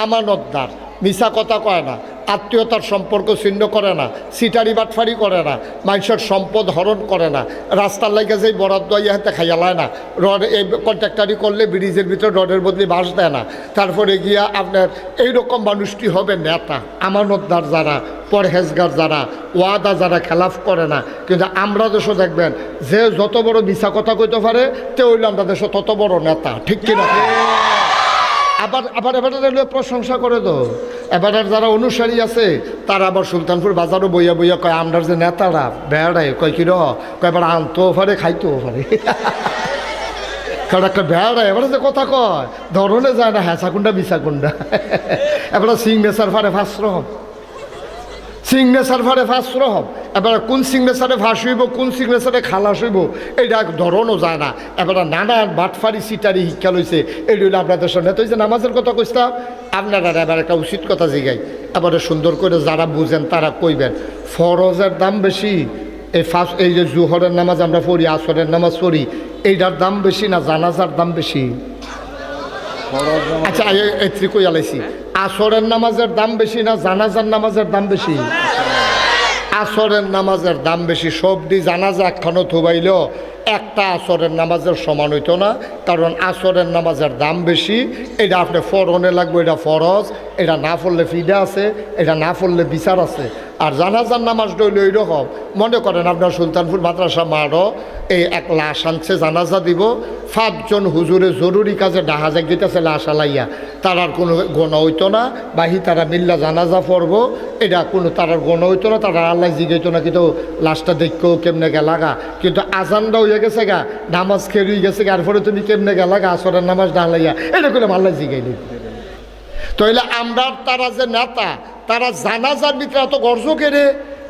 আমানতদার মিশা কথা কয় না আত্মীয়তার সম্পর্ক ছিন্ন করে না সিটারি বাটফারি করে না মানুষের সম্পদ হরণ করে না রাস্তার লাগে যেই বরাদ্দ ইহাতে খাইয়ালায় না রড এই কন্ট্রাক্টারি করলে ব্রিজের ভিতরে রডের বদলে বাঁশ দেয় না তারপরে গিয়া আপনার এইরকম মানুষটি হবে নেতা আমানতদার যারা পরহেজগার যারা ওয়াদা যারা খেলাফ করে না কিন্তু আমরা দেশও দেখবেন যে যত বড় মিশা কথা কইতে পারে তে হইলে আমরা দেশে তত বড় নেতা ঠিক কিনা আবার এবার প্রশংসা করে তো এবার যারা অনুসারী আছে তারা আবার সুলতানপুর বাজারও বইয়া বইয়া কয় আমরা যে নেতারা বেড়ায় কয় কি কয় এবার আনতেও পারে খাইতেও পারে কারণ একটা বেড়ায় এবার যে কথা কয় ধরনে যায় না হ্যাঁচাকুন্ডা বিছাকুন্ডা এবার সিগনেচার ফারে ফাঁসর হব সিগনেচার ফারে ফাঁসর হব এবার কোন সিগনেচারে ফাঁস হইব কোন সিগনেচারে খালাস হইব এইটা ধরনও যায় না এবার নানান বাটফারি সিটারি শিক্ষা লইছে এইটা হইলে আপনাদের সামনে তো যে নামাজের কথা কইতাম আপনারা এবার একটা উচিত কথা জিগাই এবারে সুন্দর করে যারা বুঝেন তারা কইবেন ফরজের দাম বেশি এই যে জুহরের নামাজ আমরা পড়ি আসরের নামাজ পড়ি এইটার দাম বেশি না জানাজার দাম বেশি আচ্ছা এই কই আলাইছি আসরের নামাজের দাম বেশি না জানাজার নামাজের দাম বেশি আসরের নামাজের দাম বেশি সবদি জানাজা একখানো থুবাইল একটা আসরের নামাজের সমান হইতো না, কারণ আসরের নামাজের দাম বেশি। এটা আপনি ফরনে লাগবে, এটা ফরজ, এটা না পড়লে ফিদা আছে, এটা না পড়লে বিচার আছে। আর জানাজার নামাজটা হইলো এইরকম, মনে করেন আপনার সুলতানপুর মাদ্রাসা মারও এই এক লাশ আনছে, জানাজা দিব, 5 জন হুজুরে জরুরি কাজে ডাহা জাগিতেছে লাশ আলাইয়া, তারার কোনো গণ হইতো না, বাহি তারা মিল্লা জানাজা পড়বো, এটা কোনো তারার গণ হইতো না, তারা আল্লাহ জিগাইতো না, কিন্তু লাশটা দেখেও কেমনে গেলাগা, কিন্তু আজানটা হইয়া গেছে গা, নামাজ খেয়ে গেছে গা, এরপরে তুমি কেমনে গেলাগা আসরের নামাজ ডালাইয়া, এটা করে আল্লাহ জিগাইলি। তাইলে আমরা তারা যে নেতা, তারা জানাজার ভিতরে এত গর্জ কেড়ে,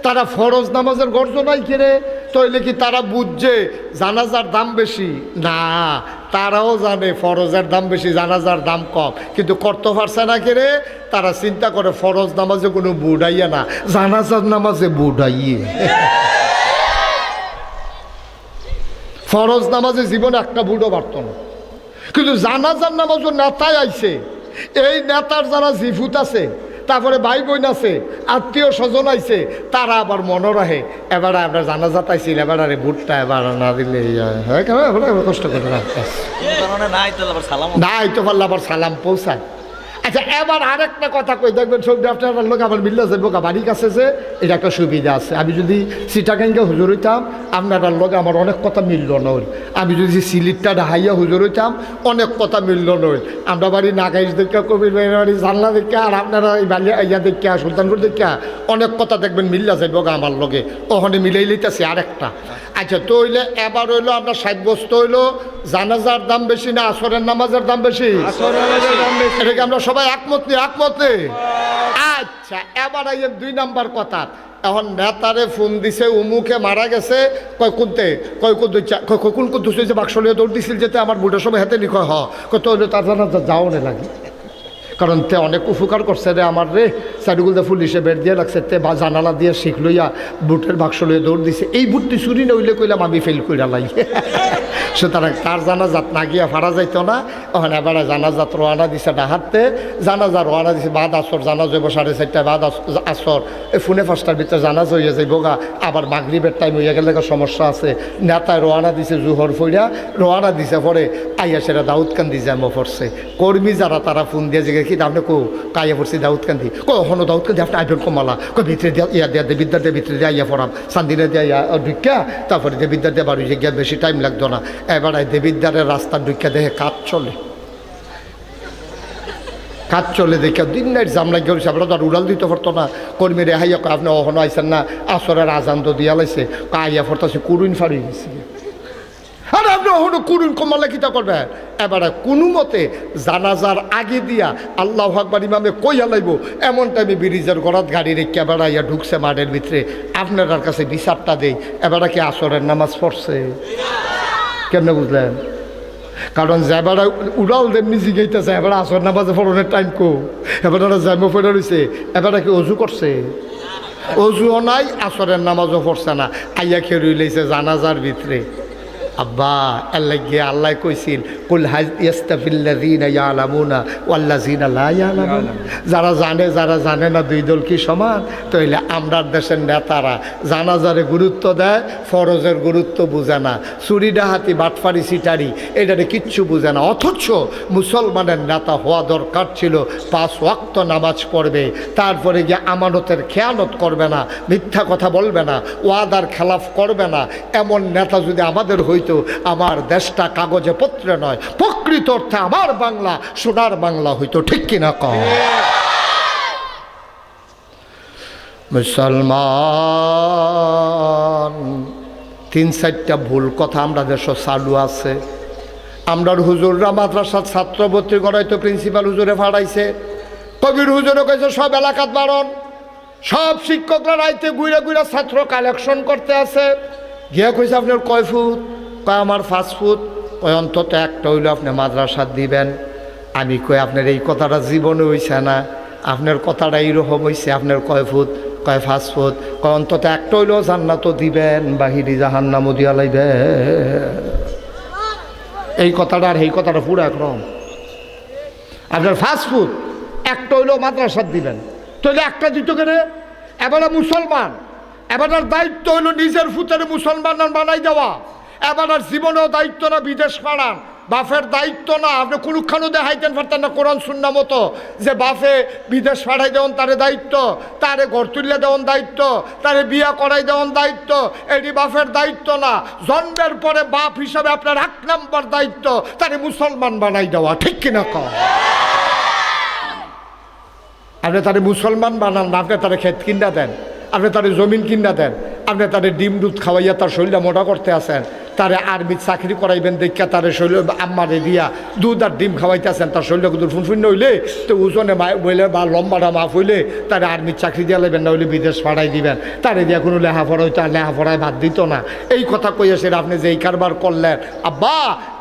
তারা ফরজ নামাজের গর্জ নাই কেড়ে, তাইলে কি তারা বুঝছে জানাজার দাম বেশি? না, তারাও জানে ফরজের দাম বেশি, জানাজার দাম কম, কিন্তু করতে পারছে না কেড়ে। তারা চিন্তা করে ফরজ নামাজে কোনো বুড়াইয়া না, জানাজার নামাজে বুড়াইয়ে। ফরজ নামাজে জীবনে একটা বুড়ো পারত না, কিন্তু জানাজার নামাজও নেতায় আইছে। এই নেতার যারা জিফুত আছে, তারপরে ভাই বোন আছে, আত্মীয় স্বজন আইছে, তারা আবার মনে রাখে এবার আমরা জানাজাত আইছিল, এবার আরে বুটটা এবার না দিলে হ্যাঁ কষ্ট করে না আইতে পারলে আবার সালাম পৌঁছায়। আচ্ছা, এবার আরেকটা কথা কই, দেখবেন সব আপনার লোক আমার মিল্লা যাবো বাড়ির কাছে, যে এটা একটা সুবিধা আছে। আমি যদি সিটাগাঙ্গে হুজুর হইতাম, আপনার লোক আমার অনেক কথা মিলল নইল। আমি যদি সিলিটটা ঢাইয়া হুজুর হইতাম, অনেক কথা মিলল নইল। আমরা বাড়ি নাগাইশ দেখা, কবির বাড়ি জানলা দেখা, আর আপনারা এই বালিয়া ইয়া দেখা, সুলতানপুর দেখা, অনেক কথা দেখবেন মিল্লা যাইব আমার লগে, ওখানে মিলাই লইতেছে আরেকটা। আচ্ছা, তো হইলে এবার হইলো আমরা সাব্যস্ত হইলো জানাজার দাম বেশি না আসরের নামাজের দাম বেশি? এটাকে আমরা সবাই একমত নেই, একমত নেই। আচ্ছা, এবার এই 2 নাম্বার কথা। এখন নেতারে ফোন দিছে, উমুকে মারা গেছে, কয় কোনতে, কয় কোন কোন দুশো বাক্সলিয়া দৌড় দিছিল, যেতে আমার বুড়োর সময় হাতে লিখয় কত হইলে তার জানাজা যাও না লাগে, কারণ তে অনেক উপকার করছে রে আমার রে, সাইডগুলো পুলিশে বের দিয়ে লাগছে, তে বা জানালা দিয়ে শিখ লইয়া বুটের বাক্স লইয়া দৌড় দিছে। এই বুটটি চুরি না হইলে কইলাম আমি ফেল কইরা লাই। সুতরাং তার জানাজাত না গিয়া ফারা যাইতো না। ওখানে এবার জানাজাত রোয়ানা দিছে ডাহাতে, জানাজা রোয়ানা দিছে বাদ আসর, জানাজ হইব 4:30 বাদ আসর, এই ফোনে 5টার ভিতরে জানাজ হইয়া যাইব গা, আবার মাগরিবের টাইম হইয়া গেলে সমস্যা আছে। নেতায় রোয়ানা দিছে জুহর ফইরা, রোয়ানা দিছে পরে আইয়া সেটা দাউদকান্দি জ্যামো পড়ছে। কর্মী যারা তারা ফোন দিয়ে জিগে কি আপনি কো কাইয়া পড়ছি দাউদকান্দি, কখনো দাউদকান্দি আপনি আইবেন কমালা, কই ভিতরে দিয়া ইয়া দিয়া বিদ্যার দিয়ে ভিতরে দিয়ে আইয়া পড়াম, সান্দিনে দিয়ে ইয়া ঢুকিয়া, তারপরে যে বিদ্যার দিয়ে বাড়ি গিয়া বেশি টাইম লাগতো না। এবার দেবিদ্যারের রাস্তা ঢুকিয়া দেখে কাজ চলে, কাজ চলে দেখে দিন নাইট জাম লাগিয়ে গেছে। আমরা তো আর উড়াল দিতে পারতো না। কর্মী রেহাইয়া আপনি অহনো আইসেন না, আসরের আজান তো দিয়া লাইছে, কাইয়া পড়তেছে কুরুন ফাড়ি গেছে। আর আপনি অহনো কুরুন কমালে কিতা করবে? এবারে কোনো মতে জানাজার আগে দিয়া আল্লাহু আকবার ইমামে কইয়া লাইব, এমন টাইমে ব্রিজের গড়াত গাড়ি রেখে বেড়াইয়া ঢুকছে মাঠের ভিতরে। আপনার কাছে বিচারটা দেই, এবারে কি আসরের নামাজ পড়ছে? কেমনে বুঝলেন? কারণ যাবারা উড়াল দেমনি জিগাইতেছে, এবার আসর নামাজে পড়নের টাইম কো, এবার জামো পড়ে রয়েছে, এবার কি অজু করছে? অজুও নাই, আসরের নামাজও পড়ছে না, আইয়া খেয়ে রইলেছে জানাজার ভিতরে। আব্বা আল্লাহ গিয়ে আল্লাহ কইছিল, কুল ইয়াস্তাফিল্লাযীনা ইয়ালামুনা ওয়াল্লাযীনা লা ইয়ালামুন, যারা জানে যারা জানে না, 2 দল কি সমান? তাইলে আমরা দেশের নেতারা জানাজারে গুরুত্ব দেয়, ফরজের গুরুত্ব বুঝে না, চুরি ডাহাতি বাটফারি সিটারি এটারে কিচ্ছু বুঝে না। অথচ মুসলমানের নেতা হওয়া দরকার ছিল 5 ওয়াক্ত নামাজ পড়বে, তারপরে গিয়ে আমানতের খেয়ানত করবে না, মিথ্যা কথা বলবে না, ওয়াদার খেলাফ করবে না। এমন নেতা যদি আমাদের হইতো, আমার দেশটা কাগজে পত্রে নয়, প্রকৃত অর্থে আমার বাংলা সোনার বাংলা হইতো। ঠিক কিনা কম? মুসলমান 3-4টা ভুল কথা আমরা দেশ চালু আছে। আমরার হুজুররা মাদ্রাসার ছাত্র ভর্তি করাইতো, প্রিন্সিপাল হুজুরে ফাড়াইছে, কবির হুজুরে কইছে সব এলাকাত বারণ, সব শিক্ষকরা রাইতে ঘুরে ঘুরে ছাত্র কালেকশন করতে আছে। গিয়া কইছে আপনার কয় ফুট? কয় আমার 5 ফুট। কয় অন্তত একটা হইলে আপনি মাদ্রাসা দিবেন। আমি কই আপনার এই কথাটা জীবনে হইছে না, আপনার কথাটা এইরকম হইছে। আপনার কয় ফুট? কয় 5 ফুট। কয় অন্তত একটা হইলেও জান্নাত দিবেন, বাহিরি জাহান্নামও দিয়া লাইবে। এই কথাটা আর এই কথাটা পুরো একরকম। আপনার 5 ফুট, একটা হইলেও মাদ্রাসা দিবেন, তাহলে একটা দিত কেন? এবারে মুসলমান, এবার দায়িত্ব হইল নিজের ফুতের মুসলমান বানাই দেওয়া। এবার আর জীবনেও দায়িত্ব না বিদেশ পাড়ান, বাফের দায়িত্ব না। আপনি কোনখানো দেখাইতেন পারতেন না কোরআন সুন্না মতো যে বাফে বিদেশ পাঠাই দেওয়ান তারে দায়িত্ব, তারে ঘর তুললে দেওয়ান দায়িত্ব, তারে বিয়া করাই দেওয়ান দায়িত্ব। এটি বাফের দায়িত্ব না। জন্মের পরে বাপ হিসাবে আপনার 1 নম্বর দায়িত্ব তারে মুসলমান বানাই দেওয়া, ঠিক কিনা কও? আপনি তারে মুসলমান বানান না, আপনি তারে ক্ষেত কিনা দেন, আপনি তারে জমিন কিনা দেন, আপনি তারে ডিম দুধ খাওয়াইয়া তার শরীরটা মোটা করতে আসেন, তারে আর্মির চাকরি করাইবেন দেখা তারে শরীর আম্মারে দিয়া দুধ আর ডিম খাওয়াইতে আসেন, তার শরীরটা কিন্তু ফুনফুন্ন হইলে তো ওজনে বইলে বা লম্বাটা মাফ হইলে তারে আর্মির চাকরি দিয়া লাগবেন, না হইলে বিদেশ পাঠাই দিবেন। তারে দিয়া কোনো লেখাপড়া হইতো আর লেখাপড়ায় বাদ দিত না। এই কথা কইয়াছেন আপনি যে এই কারবার করলেন, আব্বা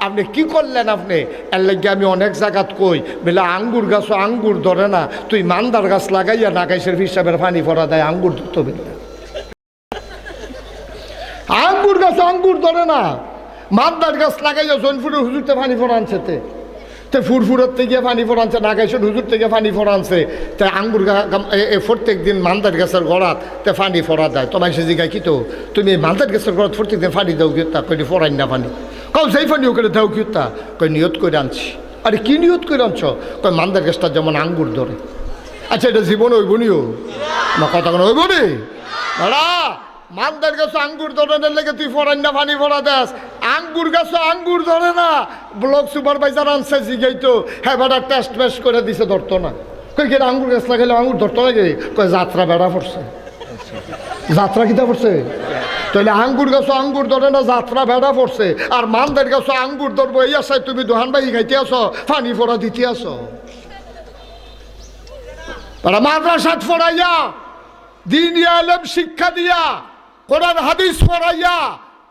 আপনি কি করলেন? আপনি এর লাগে আমি অনেক জায়গাত কই বলে আঙ্গুর গাছও আঙ্গুর ধরে না, তুই মান্দার গাছ লাগাইয়া নাগাইশের হিসাবের পানি ফোড়া দেয় আঙ্গুর ধরতে বললেন। আঙ্গুর গাছ আঙ্গুর ধরে না, মান্দার গাছ লাগাইয়া জৈনপুরের হুজুরতে পানি ফোড়া আনছে, তে ফুরফুরের থেকে পানি ফোড়ানছে, নাগাইশের হুজুর থেকে পানি ফোড়ানছে। তাই আঙ্গুর প্রত্যেক দিন মান্দার গাছের গড়াত তে পানি ফোড়া দেয়। তোমায় সে জিগায় কি তো তুমি এই মান্দার গাছের গড়াত প্রত্যেক দিন পানি দাও কি? তা কই ফোড়াই না পানি। কাউ সেই পানি ওকে দাও কি? তা কই নিয়ত করে আনছি। আরে কি নিয়ত করে আনছ? কই মান্দার গাছটা যেমন আঙ্গুর ধরে। আচ্ছা এটা জীবন হইব নিও না, কথা কোনো হইব নি দাদা? মান্দার গাছ আঙ্গুর ধরনের লেগে তুই ফোড়াই না পানি ফোড়া দেস? আঙ্গুর গাছ আঙ্গুর ধরে না। ব্লক সুপারভাইজার আনছে জিগাই তো, হ্যাঁ বেড়া টেস্ট মেস্ট করে দিছে, ধরতো না। কই কেন আঙ্গুর গাছ লাগাইলে আঙ্গুর ধরতো না? কই যাত্রা বেড়া পড়ছে। যাত্রা কিতা পড়ছে? তাহলে আঙ্গুর গাছ আঙ্গুর ধরে না, যাত্রা বেড়া পড়ছে। আর মান্দার গাছ আঙ্গুর ধরবো এই আশায় তুমি দোহান বাই খাইতে আসো, পানি ফোড়া দিতে আসো। মাদ্রাসাত ফোড়াইয়া দ্বীনি আলেম শিক্ষা দিয়া কোরআন হাদিস পড়াইয়া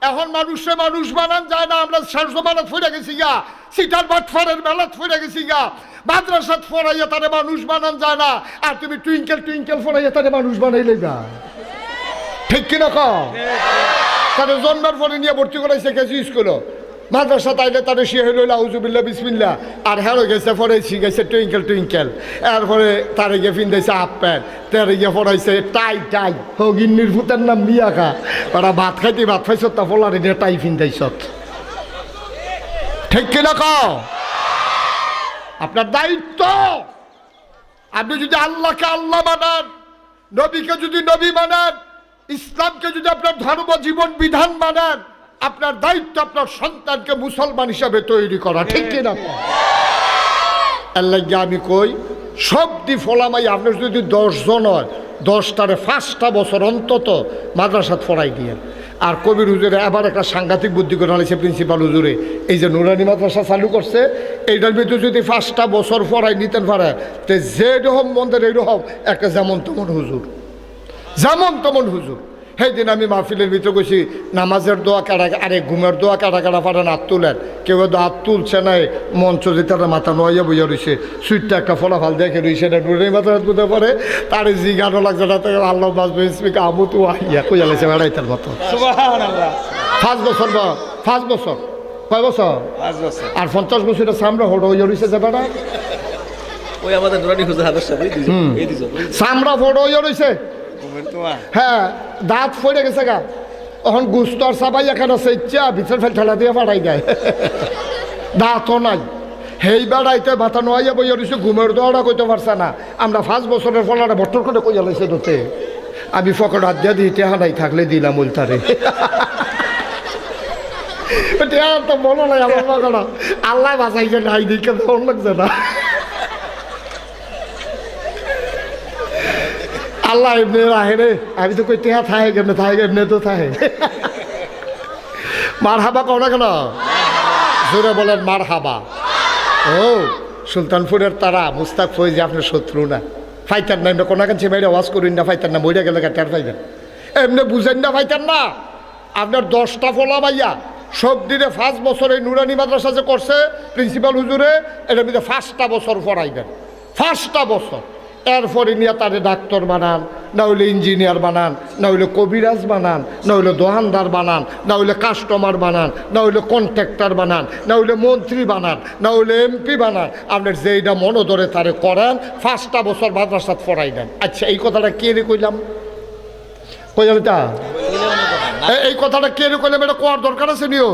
এখন মানুষে মানুষ বানান যায় না। আমরা সারজমানত ফিরে গেছি গা, সিটার বাটফারের মেলাত ফিরে গেছি গা। মাদ্রাসাত ফোড়াইয়া তারে মানুষ বানান যায় না, আর তুমি টুইঙ্কেল টুইঙ্কেল ফোড়াইয়া তারে মানুষ বানাইলে গা, ঠিক কিনা কও? তারে জন্মের পরে নিয়ে ভর্তি করাইছে গেছি স্কুল, মাদ্রাসা তাইলে তারে সে হইল আউজুবিল্লা বিসমিল্লা, আর হেরো গেছে পরে শিখেছে টুইঙ্কেল টুইঙ্কেল। এরপরে তারে গিয়ে ফিন্দাইছে হাফ প্যান্ট, তারে গিয়ে পড়াইছে টাই টাই। হো গিন্নির ভূতের নাম মিয়া খা, ওরা ভাত খাইতে ভাত খাইছ, তা ফলারে নিয়ে টাই ফিন্দাইছ, ঠিক কিনা কও? আপনার দায়িত্ব। আপনি যদি আল্লাহকে আল্লাহ মানান, নবীকে যদি নবী মানান, ইসলামকে যদি আপনার ধর্ম জীবন বিধান মানান, আপনার দায়িত্ব আপনার সন্তানকে মুসলমান হিসাবে তৈরি করা, ঠিক কিনা? এর লাগে আমি কই সব দি ফলামাই আপনার যদি 10 জন হয়, 10টারে 5টা বছর অন্তত মাদ্রাসাত ফড়াই দিয়ে। আর কবির হুজুরে আবার একটা সাংঘাতিক বুদ্ধি করে আনিছে প্রিন্সিপাল হুজুরে, এই যে নুরানি মাদ্রাসা চালু করছে, এইটার ভিতরে যদি 5টা বছর ফড়াই নিতেন পারে, তো যে রকম মন্দির এইরকম একটা যেমন তেমন হুজুর, যেমন তেমন হুজুর। সেই দিন আমি মাহফিলের ভিতরে গেছি, নামাজের দোয়া কাটা, আরে ঘুমের দোয়া কাটা কাটা পারেন হাত তুলেন, কেউ হাত তুলছে নাই, মঞ্চ যে তারা মাথা নোয়াইয়া বইয়া রয়েছে, সুইটটা একটা ফলাফল দেখে রয়েছে, এটা নুরের মাথা বুঝতে পারে। তার জি গানও লাগছে না, তাকে আল্লাহ বাজবে স্পিকা আমু তো আইয়া কইয়া লাগছে বেড়াইতার মতো। 5 বছর বা 5 বছর, কয় বছর? 5 বছর। আর 50 বছরের সামনে হড় হইয়া রয়েছে যে বেড়া, ওই আমাদের নুরানি হুজুর হাতের সাথে এই দুজন সামরা ফড় হইয়া রয়েছে। হ্যাঁ, দাঁত ফড়ে গেছে গা, এখন গুস্তর সাবাই এখানে সেচ্ছা ভিতর ফেল ঠেলা দিয়ে পাঠাই দেয়, দাঁতও নাই। সেই বেড়াইতে মাথা নোয়াইয়া বইয়া রয়েছে, ঘুমের দোয়াটা কইতে পারছে না। আমরা 5 বছরের ফলাটা বটর করে কইয়া লাইছে তোতে, আমি ফকর হাত দিয়া দিই টেহা নাই থাকলে দিলাম উল্টারে। টেহা তো বলো নাই আমার বাগানা, আল্লাহ বাঁচাইছে নাই দিকে তখন লাগছে না। আল্লাহ এমনি রাহে রে, আমি তো কই টেহা থাহে কেমনে, থাহে কেমনে তো থাহে। মার হাবা কও না কেন, জোরে বলেন মার হাবা। ও সুলতানপুরের তারা মুস্তাক ফৈজ আপনার শত্রু না, ফাইতার না, এমনি কোনাকাঞ্চি বাইরে আওয়াজ করুন না, ফাইতার না, মইরা গেলে টের পাইবেন, এমনি বুঝেন না, ফাইতার না। আপনার 10টা ফলা ভাইয়া সব দিনে 5 বছর এই নুরানি মাদ্রাসা যে করছে প্রিন্সিপাল হুজুরে, এটার মধ্যে 5টা বছর পড়াইবেন, 5টা বছর। এরপরে নিয়ে তারে ডাক্তার বানান, না হইলে ইঞ্জিনিয়ার বানান, না হইলে কবিরাজ বানান, না হইলে দোকানদার বানান, না হইলে কাস্টমার বানান, না হইলে কন্ট্রাক্টর বানান, না হইলে মন্ত্রী বানান, না হইলে এমপি বানান। আপনার যেইটা মনে ধরে তারে করেন, 5টা বছর মাদ্রাসাত পড়াই দেন। আচ্ছা এই কথাটা কে রে কইলাম, কইলাম তা এই কথাটা কে করলাম, এটা কোয়ার দরকার আছে নিও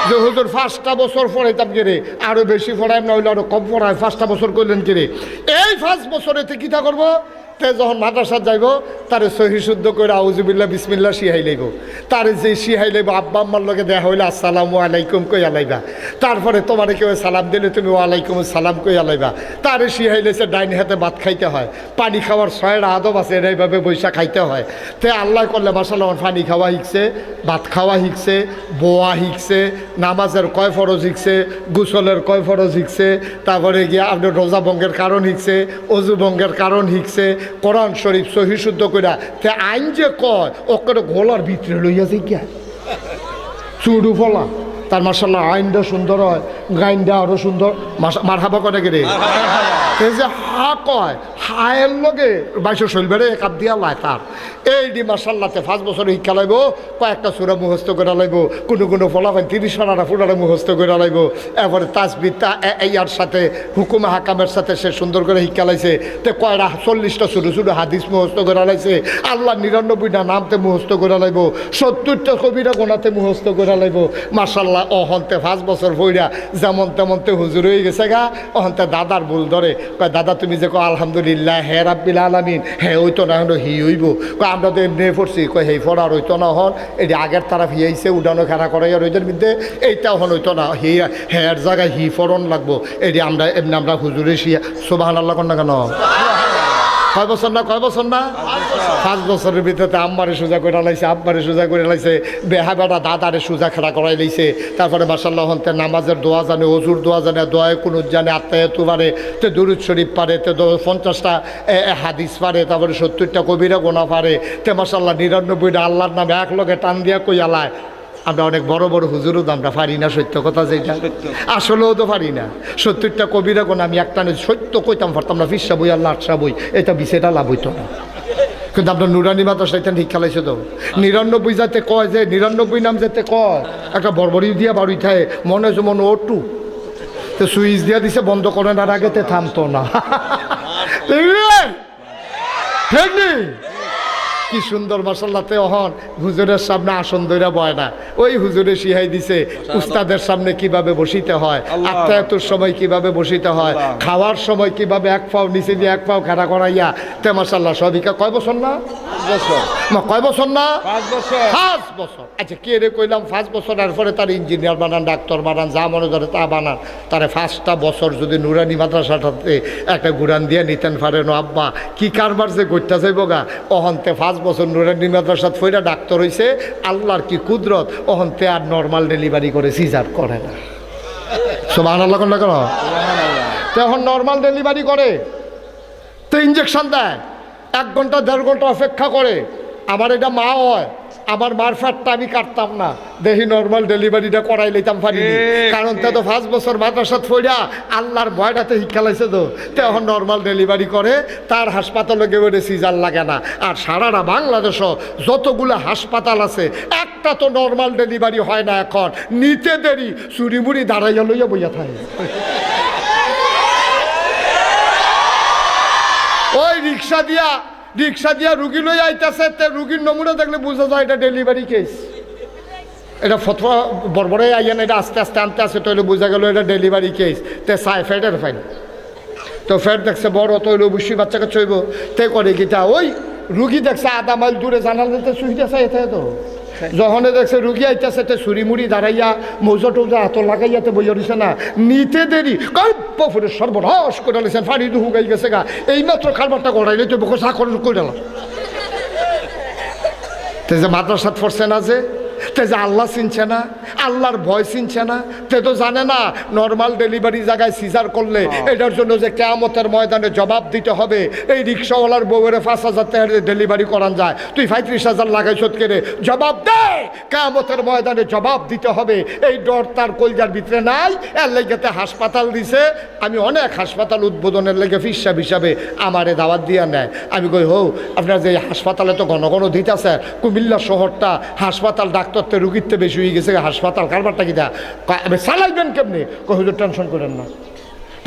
যে হুজুর 5টা বছর পড়াইতাম কে আরো বেশি পড়াই না হইলে আরো কম পড়ায়, 5টা বছর করলেন কে এই 5 বছরেতে কিতা করবো? তে যখন মাদ্রাসাত যাইব তারে সহি শুদ্ধ করে আউজুবিল্লাহ বিসমিল্লাহ শিহাই লাইব, তারে যে শিহাই লাইব আব্বা আম্মার লগে দেখা হইলে আসসালামু আলাইকুম কইয়া লাইবা, তারপরে তোমারে কেউ সালাম দিলে তুমি ওয়ালাইকুম সালাম কইয়া লাইবা, তারে শিহাই লাইছে ডাইন হাতে ভাত খাইতে হয়, পানি খাওয়ার 6টা আদব আছে, এইভাবে বৈশা খাইতে হয়। তে আল্লাহ করলে মাশাআল্লাহ পানি খাওয়া শিখছে, ভাত খাওয়া শিখছে, বোয়া শিখছে, নামাজের কয় ফরজ শিখছে, গোসলের কয় ফরজ শিখছে, তারপরে গিয়ে আপনার রোজা ভঙ্গের কারণ শিখছে, অজু ভঙ্গের কারণ শিখছে, কোরআন শরীফ সহি শুদ্ধ কইরা। তে আইন যে কয় ওকে ঘোলার ভিতরে লইয়াছে কি চুড়ু ফলা, তার মাশাআল্লাহ আইনটা সুন্দর হয়, গাইনটা আরো সুন্দর। মারহাবা করে গে রে এই যে হা কয়, হায়ের লগে 22 শৈলবেড়ে এক হাত দিয়া লাই তার এই ডি মাশাআল্লাহতে 5 বছর শিক্ষা লাইব, কয়েকটা সূরা মুখস্থ করে লাইব, কোনো কোনো ফলাফল 30 পারা ফুটাটা মুখস্থ করে লাইব, এরপরে তাসবিহ ইয়ার সাথে হুকুম হাকামের সাথে সে সুন্দর করে শিক্ষা লাইছে। তে কয়টা 40টা ছোটো ছোটো হাদিস মুখস্থ করে লাইছে, আল্লাহ 99টা নামতে মুখস্থ করে লাইব, 70টা কবিরা গোনাতে মুখস্থ করে লাইব। মাশাআল্লাহ অহন্তে 5 বছর পইরা যেমন তেমনতে হুজুর হয়ে গেছে গা। অহন্তে দাদার ভুল ধরে, কয় দাদা তুমি যে কয় আলহামদুলিল্লাহ হে রাব্বিল আলামিন, হে ওইতো না হলো হি হইব, কয় আমরা তো এমনি পড়ছি, কয় হেই ফড়ার হইতো না হন, এটি আগের তারা হিয়াইছে উডানো খেলা করে আর ওইটার মধ্যে এইটাও হন হইতো না, হি হের জায়গায় হি ফরন লাগবো, এটি আমরা এমনি আমরা হুজুরে শিয়া সুবহানাল্লাহ কন না কেন? কয় বছর না 5 বছরের ভিতরে আম্মারে সোজা করে লাইছে, আব্বারে সোজা করে লাইছে, বেহা বেটা দাদারে সোজা খেলা করাই লাইছে। তারপরে মাশাআল্লাহ হন্তে নামাজের দোয়া জানে, অজুর দোয়া জানে, দোয়ায় কুনুত জানে, আত্মায়াতু পারে, তে দুরুদ শরীফ পারে, তে 50টা হাদিস পারে, তারপরে 70টা কবিরা গোনা পারে, তে মাশাআল্লাহ 99টা আল্লাহর নামে এক লগে টান দিয়া কইয়ালায়। আমরা অনেক বড় বড় হুজুরও আমরা পারি না, সত্য কথা যেটা আসলেও তো পারি না। 70টা কবিরা গোনা আমি একটা সত্য কইতাম পারতাম না, ফিসা বই আর লাটসা বই, এটা বিষয়টা লাভ হইতো না। কিন্তু আমরা নুরানি মাদ্রাসা এটা ঠিক খেলাইছে তো 99 যাতে কয় যে 99 নাম যাতে কয় একটা বরবরি দিয়া বাড়ি থাকে, মনে হচ্ছে মনে ওটু তো সুইচ দিয়া দিছে বন্ধ করেন আর আগে থামতো না। ঠিক নেই? কি সুন্দর মাশাআল্লাহতে অহন হুজুরের সামনে আসন ধইরা বয় না, ওই হুজুরে শিহাই দিছে উস্তাদের সামনে কিভাবে বসিতে হয়, আত্মায়াতুর সময় কিভাবে বসিতে হয়, খাওয়ার সময় কিভাবে এক পাও নিচে দিয়ে এক পাও খাড়া করাইয়া। তে মাশাআল্লাহ সবিকা কয় বছর না? 5 বছর। কয় বছর না? 5 বছর। 5 বছর। আচ্ছা কে রে কইলাম 5 বছর, এরপরে তার ইঞ্জিনিয়ার বানান, ডাক্তার বানান, যা মনে ধরে তা বানান, তারে 5টা বছর যদি নুরানি মাদ্রাসাটাতে একটা গুড়ান দিয়ে নিতেন পারেন আব্বা, কি কারবার যে গইটা যাইব গা। অহন্তে 5 বছর নুরানি মাদ্রাসাত ফইরা ডাক্তার হইছে, আল্লাহর কি কুদরত, অহন্তে আর নর্মাল ডেলিভারি করে, সিজার করে না। সুবহানাল্লাহ কোন না কেন? এখন নর্মাল ডেলিভারি করে, তো ইঞ্জেকশন দেয়, 1 ঘন্টা 1.5 ঘন্টা অপেক্ষা করে। আমার এটা মা হয়, আমার মার ফ্যাটটা আমি কাটতাম না, দেখি নর্মাল ডেলিভারিটা করাই লইতাম পারিনি, কারণ তে তো 5 বছর মাদ্রাসাত ফইরা আল্লাহর ভয়টাতে শিক্ষা লাইছে তো এখন নর্মাল ডেলিভারি করে, তার হাসপাতালে গেলে সিজার লাগে না। আর সারাটা বাংলাদেশও যতগুলো হাসপাতাল আছে একটা তো নর্মাল ডেলিভারি হয় না, এখন নিতে দেরি চুরিমুড়ি দাঁড়াইয়া লইয়া বইয়া থাকে। ওই রিক্সা দিয়া রুগী লই আইতাছে, তে রুগীর নমুনা দেখলে বোঝা যায় এটা ডেলিভারি কেস। এটা ফতোয়া বড়বড়াই আইয়া না, এটা আস্তে আস্তে আনতে আসে, তৈলে বোঝা গেল এটা ডেলিভারি কেস। তে চাই ফ্যাটের ফাইন, তো ফ্যাট দেখছে বড়, তৈলে অবশ্যই বাচ্চাকে চইব, তে করে গীতা ওই রুগী দেখছে 1/2 মাইল দূরে জানাল দিতে সুইটা চাই, এতে তো যখন দেখছে রুগী আইতেছে তে ছুরিমুড়ি দাঁড়াইয়া মৌজা টৌজা হাত লাগাইয়াতে বইয়া দিছে না, নিতে দেরি কল্পরে সর্বনাশ করে দিয়েছেন, ফাড়ি দুহু গাই গেছে গা, এইমাত্র খারবারটা গড়াইলে তো বকো চাকর করে দিলাম। তে যে মাদ্রাসাত পড়ছে না, যে তে যে আল্লাহ চিনছে না, আল্লাহর ভয় চিনছে না, তে তো জানে না নর্মাল ডেলিভারি জায়গায় সিজার করলে এটার জন্য যে কিয়ামতের ময়দানে জবাব দিতে হবে। এই রিক্সাওয়ালার বউয়ের 5,000 টাকা ডেলিভারি করান যায়, তুই 35,000 লাগাইছ কেড়ে, জবাব দে, কিয়ামতের ময়দানে জবাব দিতে হবে। এই ডর তার কলজার ভিতরে নাই, এর লেগেতে হাসপাতাল দিছে। আমি অনেক হাসপাতাল উদ্বোধনের লেগে ফিসাব হিসাবে আমারে দাওয়াত দিয়া নেয়। আমি কই হো আপনার যে হাসপাতালে তো ঘন ঘন দিতেছে, কুমিল্লা শহরটা হাসপাতাল ডাক্তারতে রুগীতে বেশি হয়ে গেছে, হাসপাতাল কারবারটা কি দা চালাইবেন কেমনি? হুজুর টেনশন করেন না,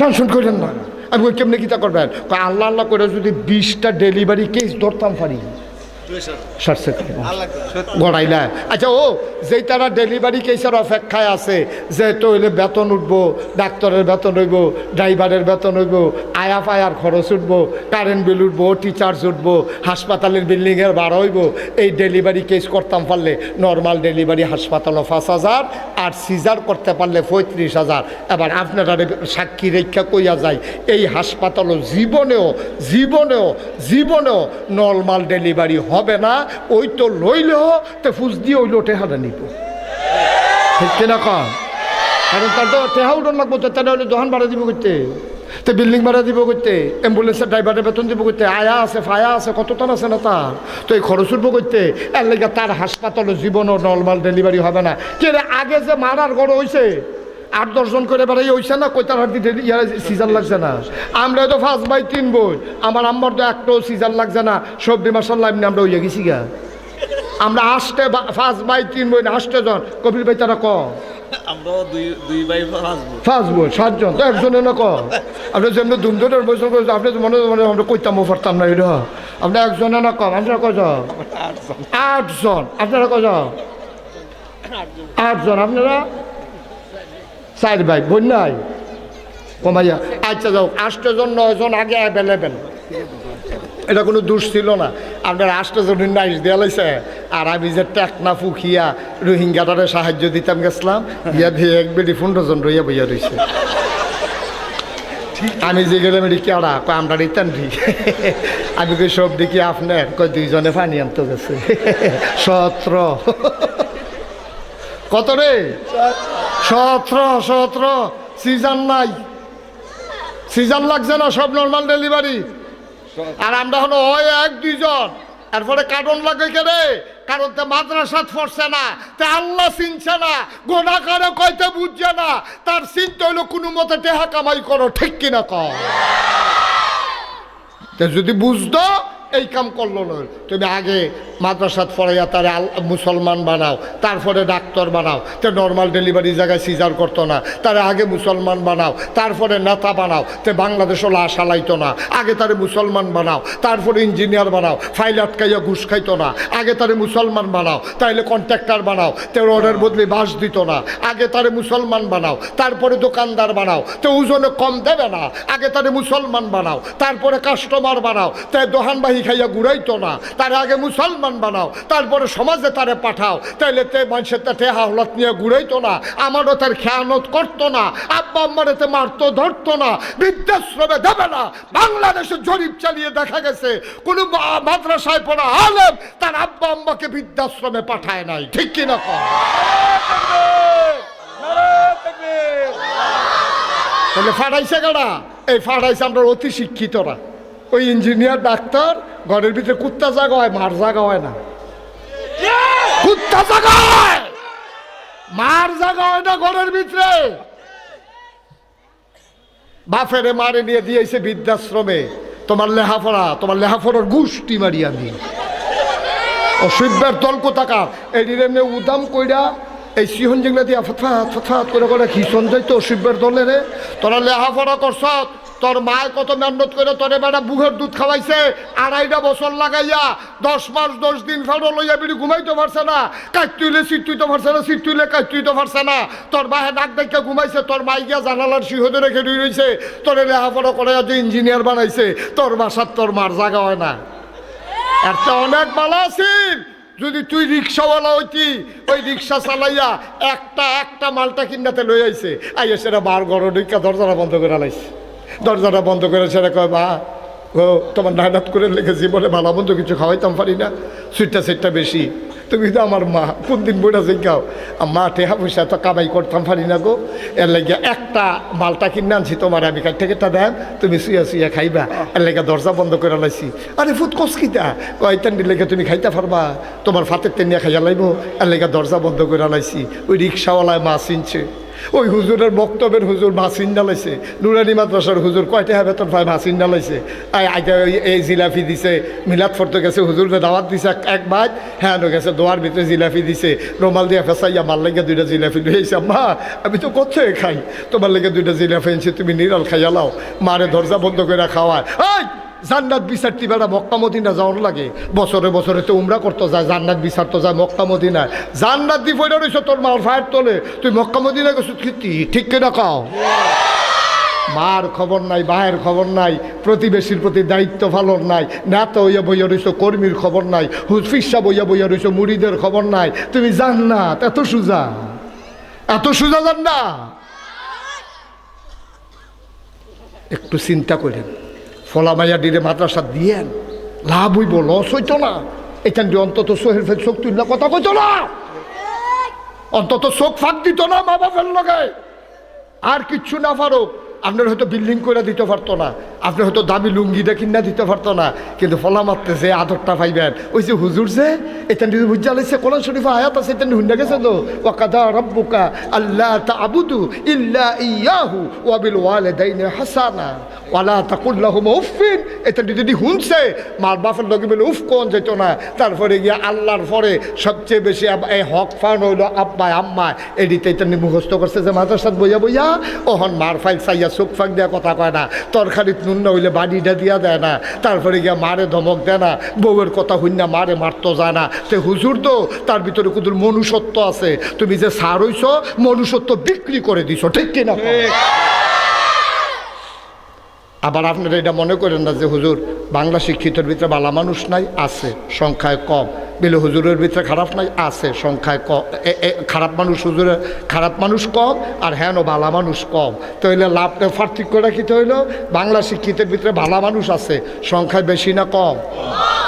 টেনশন করেন না। আমি ওই কেমনি কিতা করবেন? আল্লাহ আল্লাহ করে যদি 20টা ডেলিভারি কেস ধরতাম পারি, সারছে গড়াইলা। আচ্ছা ও যেই তারা ডেলিভারি কেসের অপেক্ষায় আছে যে তৈলে বেতন উঠবো, ডাক্তারের বেতন হইব, ড্রাইভারের বেতন হইব, আয়া ফায়ার খরচ উঠবো, কারেন্ট বিল উঠবো, টিচার্জ উঠবো, হাসপাতালের বিল্ডিংয়ের ভাড়া হইব, এই ডেলিভারি কেস করতাম পারলে নর্মাল ডেলিভারি হাসপাতালও 5,000 আর সিজার করতে পারলে 35,000। এবার আপনারা সাক্ষী রেখা কইয়া যায় এই হাসপাতালও জীবনেও জীবনেও জীবনেও নর্মাল ডেলিভারি হবে না। ওই তো লইলেও তো ফুস দিয়ে ওই লোটে হারা নিব, ঠিক কিনা কম? কারণ তার তো টেহা উঠন লাগবো, তো তারা হলে দোকান ভাড়া দিব করতে, তো বিল্ডিং ভাড়া দিব করতে, অ্যাম্বুলেন্সের ড্রাইভারের বেতন দিব করতে, আয়া আছে ফায়া আছে কত টান আছে না তার, তো এই খরচ উঠবো করতে। এর লেগে তার হাসপাতালে জীবনও নর্মাল ডেলিভারি হবে না। কে রে আগে যে মারার গড় হয়েছে 8-10 জন করে বেড়াই হয়েছে না, কইতার হাত দিয়ে সিজার লাগছে না। আমরা তো 5/3 বই, আমার আম্মার তো একটাও সিজার লাগছে না, সবজি মাসাল্লাহ এমনি আমরা হইয়া গেছি গা। আমরা 5/3 বই না 8 জন, কবির ভাই তারা ক আমরা দুই ভাই 5 বই 7 জন, তো একজনে না ক। আপনি যেমনি দুমদুরের বৈশন করছেন, আপনি মনে মনে আমরা কইতামও পারতাম না এটা। আপনার একজনে না কম, আপনারা কজন? 8 জন। আপনারা কজন? 8 জন। আপনারা 4 ভাই, বোন নাই কমাইয়া। আচ্ছা যাও, 8 জন 9 জন আগে অ্যাভেলেবেল, এটা কোনো দোষ ছিল না। আপনার 8 জনের নাইস দেওয়া লাইছে, আর আমি যে টেকনা ফুকিয়া রোহিঙ্গাটারে সাহায্য দিতাম গেছিলাম, ইয়া দিয়ে 1 বেডি 15 জন রইয়া বইয়া রয়েছে। আমি যে গেলাম এটি কেড়া কয় আমরা রিটান ঠিক। আমি কই সব দেখি আপনার, কয় 2 জনে পানি আনতে গেছে। 17 কত রে? 17 সিজন নাই, সিজন লাগছে না, সব নর্মাল ডেলিভারি। আর আমরা হলো ওই 1-2 জন, এরপরে কারণ লাগে কেরে, কারণ তো মাদ্রাসাত পড়ছে না, তে আল্লাহ চিনছে না, গোনা করে কইতে বুঝছে না, তার চিন্তা হইলো কোনো মতে টেহা কামাই করো, ঠিক কিনা কর। যদি বুঝতো এই কাম করলো নয়। তুমি আগে মাদ্রাসাত পড়াইয়া তারে মুসলমান বানাও, তারপরে ডাক্তার বানাও, তো নর্মাল ডেলিভারি জায়গায় সিজার করতো না, তারে আগে মুসলমান বানাও, তারপরে নেতা বানাও, তো বাংলাদেশও লাশ হালাইতো না, আগে তারে মুসলমান বানাও, তারপরে ইঞ্জিনিয়ার বানাও, ফাইল আটকাইয়া ঘুষ খাইতো না, আগে তারে মুসলমান বানাও, তাইলে কন্ট্রাক্টর বানাও, তো রোডের বদলে বাস দিত না, আগে তারে মুসলমান বানাও, তারপরে দোকানদার বানাও, তো ওজনে কম দেবে না, আগে তারে মুসলমান বানাও, তারপরে কাস্টমার বানাও, তাই দোকানবাহী খাইয়া ঘুরাইতো না, তার আগে মুসলমান বানাও, তারপরে সমাজে তারে পাঠাও, তাইলে তে মানুষের তে হাওলাত নিয়ে ঘুরাইতো না, আমারও তার খেয়ানত করতো না, আব্বা আম্মারে তে মারতো ধরতো না, বৃদ্ধাশ্রমে দেবে না। বাংলাদেশে জরিপ চালিয়ে দেখা গেছে কোনো মাদ্রাসায় পড়া আলেম তার আব্বা আম্মাকে বৃদ্ধাশ্রমে পাঠায় নাই, ঠিক কিনা কর? তাহলে ফাটাইছে গাড়া, এই ফাটাইছে আমরা অতি শিক্ষিতরা। ওই ইঞ্জিনিয়ার ডাক্তার ঘরের ভিতরে কুত্তা জাগা হয়, মার জাগা হয় না, কুত্তা জাগা হয়, মার জাগা হয় না ঘরের ভিতরে। বাফেরে মারে নিয়ে দিয়েছে বৃদ্ধাশ্রমে, তোমার লেহাফড়ার গোষ্ঠী মারি আমি। অসভ্যের দল কোথাকার, এটির এমনি উদাম কইরা এই সিহন যেগুলা দিয়া ফতফাত করে খিসন যাইতো অসভ্যের দলের। তোরা লেহাফড়া করছ, তোর মায় কত মেহনত করে তোরে বেটা বুকের দুধ খাওয়াইছে, 2.5 বছর লাগাইয়া 10 মাস 10 দিন ফেরো লইয়া বিড়ি ঘুমাইতে পারছে না, কাজ তুইলে সিট তুইতে পারছে না, সিট তুইলে কাজ তুইতে পারছে না, তোর বাহে নাক দেখা ঘুমাইছে, তোর মাই গিয়া জানালার সিহদে রেখে রয়েছে, তোরে লেহাফড়া করে যে ইঞ্জিনিয়ার বানাইছে, তোর বাসার তোর মার জাগা হয় না। একটা অনেক ভালো আছিস যদি তুই রিক্সাওয়ালা হইতি, ওই রিক্সা চালাইয়া একটা মালটা কিনাতে লই আইছে, আইয়া সেটা বার ঘর ঢুকা দরজাটা বন্ধ করে লাইছে, দরজাটা বন্ধ করে সেটা কয় মা ও তোমার নাইনাত করে লেগে জীবনে ভালো মন্দ কিছু খাওয়াইতাম পারি না, সুইটটা বেশি, তুমি তো আমার মা, কোন দিন বইটা শিখাও, মা টেহা পয়সা তো কামাই করতাম পারি না গো, এর লেগে একটা মালটা কিনে আনছি তোমার, আমি টিকিটটা দেন, তুমি শুয়া খাইবা, এর লেগে দরজা বন্ধ করে লাইছি। আরে ফুট কসকিটা কয়টান লেগে তুমি খাইতে পারবা, তোমার ফাতের তেনিয়া খাইয়া লাইব, এর লেগে দরজা বন্ধ করে লাইছি। ওই রিক্সাওয়ালায় মা চিনছে, ওই হুজুরের বক্তব্যের হুজুর মাসিন ডালাইছে, নুরানি মাদ্রাসার হুজুর কয়টা হবে তোর ভাই মাসিন ডালাইছে। আগে এই জিলাপি দিছে, মিলাদ ফরতে গেছে, হুজুরে দাওয়াত দিছে এক ভাই, হ্যাঁ গেছে দোয়ার ভিতরে জিলাপি দিছে, রুমাল দিয়ে ফেসাইয়া মার লেগে 2টা জিলাপি লইছে। মা আমি তো কোথায় খাই, তোমার লেগে 2টা জিলাপি এনেছি, তুমি নিরাল খাইয়া লাও। মারে দরজা বন্ধ করে খাওয়ায়, এই জান্নাত বিচারতে বেড়া মক্কা মদিনা যাওয়ার লাগে, বছরে বছরে তো উমরা করতে যায়, জান্নাত বিচার তো যায় মক্কা মদিনায়। জান্নাত দি পড়ে রয়েছে তোর মার ফায়ের তোলে, তুই মক্কা মদিনায় গেছো কীর্তি, ঠিক কিনা কাও? মার খবর নাই, ভাইয়ের খবর নাই, প্রতিবেশীর প্রতি দায়িত্ব পালন নাই, নেতা হইয়া বইয়া রয়েছে কর্মীর খবর নাই, হুজফিসা বইয়া বইয়া রয়েছে মুড়িদের খবর নাই। তুমি জান্নাত এত সোজা, এত সোজা জান্নাত? একটু চিন্তা করেন, ফলা মাইয়া ডিরে মাদ্রাসা দিয়েন, লাভ হইব, লস হইতো না। এখান দিয়ে অন্তত সোহের ফের চোখ তুললে কথা কইতো না, অন্তত চোখ ফাঁক দিত না মা বাপের লগে। আর কিচ্ছু না পারো, আপনার হয়তো বিল্ডিং করে দিতে পারতো না, আপনি হয়তো দামি লুঙ্গিটা কিনা দিতে পারতো না, কিন্তু ফলা মারতে যে আদরটা পাইবেন, ওই যে হুজুর যে এটা বুঝা লাইছে, কোরআন শরীফে আয়াত আছে, এটা হুন্ডা গেছে তো, ওয়াকাদা রাব্বুকা আল্লাহ তা'বুদু ইল্লা ইয়াহু ওয়া বিল ওয়ালিদাইনি হাসানা ওয়ালা তাকুল লাহুমা উফিন। এটা যদি হুনছে মার বাপের লগে বলে উফ কোন যেত না। তারপরে গিয়ে আল্লাহর পরে সবচেয়ে বেশি এই হক ফান হইল আব্বা আম্মা, এদিকে এটা মুখস্থ করছে যে মাদ্রাসাত বইয়া বইয়া, ওহন মার ফাইল চাইয়া চোখ ফাঁক দেওয়া কথা কয় না, তরকারিত নুন না হইলে বাড়িটা দিয়া দেয় না, তারপরে গিয়া মারে ধমক দেয় না, বউয়ের কথা হইনা মারে মারতো যায় না। সে হুজুর তো তার ভিতরে কুদুর মনুষ্যত্ব আছে, তুমি যে সার হইছ মনুষ্যত্ব বিক্রি করে দিছ, ঠিক কিনা? আবার আপনারা এটা মনে করেন না যে হুজুর বাংলা শিক্ষিতের ভিতরে ভালো মানুষ নাই, আছে সংখ্যায় কম। বলে হুজুরের ভিতরে খারাপ নাই, আছে সংখ্যায় কম। খারাপ মানুষ হুজুরের খারাপ মানুষ কম, আর হ্যাঁ ভালো মানুষ কম। তো হইলে লাভটা পার্থক্যটা কি হইল? বাংলা শিক্ষিতের ভিতরে ভালো মানুষ আছে, সংখ্যায় বেশি না কম?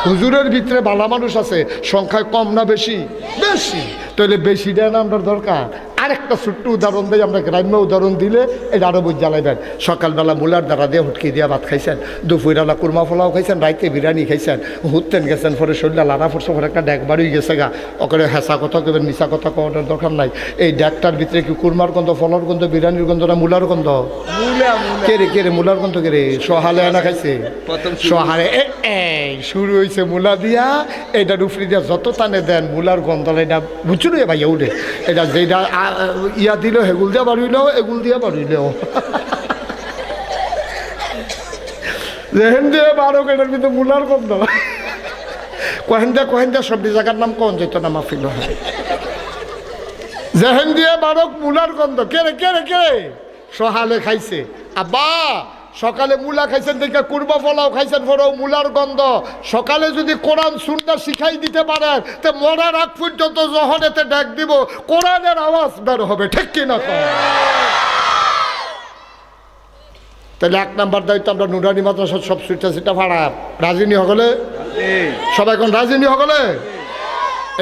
হুজুরের ভিতরে ভালো মানুষ আছে, সংখ্যায় কম না বেশি? বেশি। তাহলে বেশি দেন আমরা দরকার। আরেকটা ছোট্ট উদাহরণ দেয়, আমরা গ্রাম্য উদাহরণ দিলে এটা আরও বুঝ জ্বালাইবেন। সকালবেলা মূলার দ্বারা দিয়ে হুটকি দিয়া ভাত খাইছেন, দুপুরবেলা কুরমা পোলাও খাইছেন, রাইতে বিরিয়ানি খাইছেন, হুততেন গেছেন, পরে শরীরটা লাড়া পড়ছে, পরে একটা ড্যাক বাড়ি গেছে গা, ওখানে হেঁচা কথা কেবেন, মিশা কথা কওয়ার দরকার নাই। এই ড্যাকটার ভিতরে কি কুরমার গন্ধ, ফলর গন্ধ, বিরিয়ানির গন্ধ না মূলার গন্ধ? কেরে কেরে মূলার গন্ধ কেরে? সোহালে আনা খাইছে, সোহালে এই শুরু হয়েছে মূলা দিয়া, এটা রুফরি দিয়া যত টানে দেন মূলার গন্ধ, এটা বুঝছো না ভাইয়া উঠে, এটা যেটা ইয়া দিল হেগুল দিয়া বাড়িলেও, এগুল দিয়া বাড়িলেও যেহেন দিয়ে বারো এটার কিন্তু মূলার গন্ধ। কহেন্দা সবজি জায়গার নাম কোন যেত না মাহফিল হয়, যেহেন দিয়ে বারক মূলার গন্ধ। কেরে কেরে কেরে সহালে খাইছে আব্বা, সকালে মূলা খাইছেন দেখে কুরবা ফলাও খাইছেন, পরেও মূলার গন্ধ। সকালে যদি কোরআন সুন্নাহ শিখাই দিতে পারেন, তো মরার আগ পর্যন্ত যখন এতে ডাক দিব কোরআনের আওয়াজ বের হবে, ঠিক কিনা? তাহলে এক নাম্বার দায়িত্ব আমরা নুরানি মাদ্রাসার সব সুইটা সেটা ভাড়া রাজিনী হগলে, সবাই এখন রাজিনী হগলে।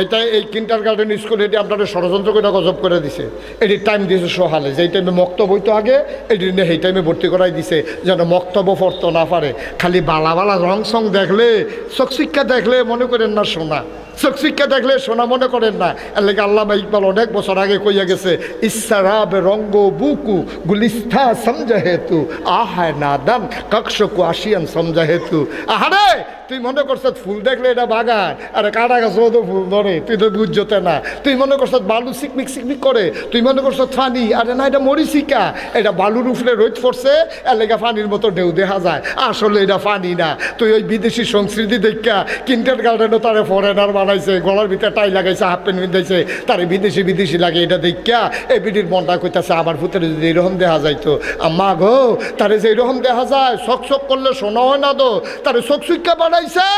এটা এই কিন্টার গার্ডেন স্কুল এটি আপনারা ষড়যন্ত্র করে গজব করে দিছে। এটি টাইম দিয়েছে সোহালে, যেই টাইমে মক্তব্য হইতো আগে, এটি নিয়ে সেই টাইমে ভর্তি করাই দিছে যেন মক্তব্য পড়তো না পারে। খালি বালা বালা রং সং দেখলে, চোখ শিক্ষা দেখলে মনে করেন না সোনা, চোখ শিক্ষা দেখলে সোনা মনে করেন না। এর লেগে আল্লামা ইকবাল অনেক বছর আগে কইয়া গেছে, ইসারাব রঙ্গ বুকু গুলিস্থা সমঝা হেতু আহায় নাদান কক্ষকু আসিয়ান সমঝা হেতু। আহারে তুই মনে করছ ফুল দেখলে এটা বাগান, আরে কাটা গাছ তো ফুল ধরে, তুই তো বুঝতে না। তুই মনে করছ বালু সিকমিক সিকমিক করে, তুই মনে করছ ফানি, আরে না এটা মরিচিকা, এটা বালুর উপরে রোদ পড়ছে, এর লেগে ফানির মতো ঢেউ দেখা যায়, আসলে এটা ফানি না। তুই ওই বিদেশি সংস্কৃতি দেখা কিন্টার গার্ডেনও তারে ফরেনার বানাইছে, গলার ভিতরে টাই লাগাইছে, হাফ প্যান্ট পিন্ধাইছে, তারে বিদেশি বিদেশি লাগে, এটা দেখা এই বিডির মনটা কইতাছে আমার ভূতের যদি এইরকম দেখা যাইতো। আম্মা গো, তারে যে এইরকম দেখা যায় শখ শখ করলে শোনা হয় না তো, তারে চোখ শিক্ষা বানাইছে,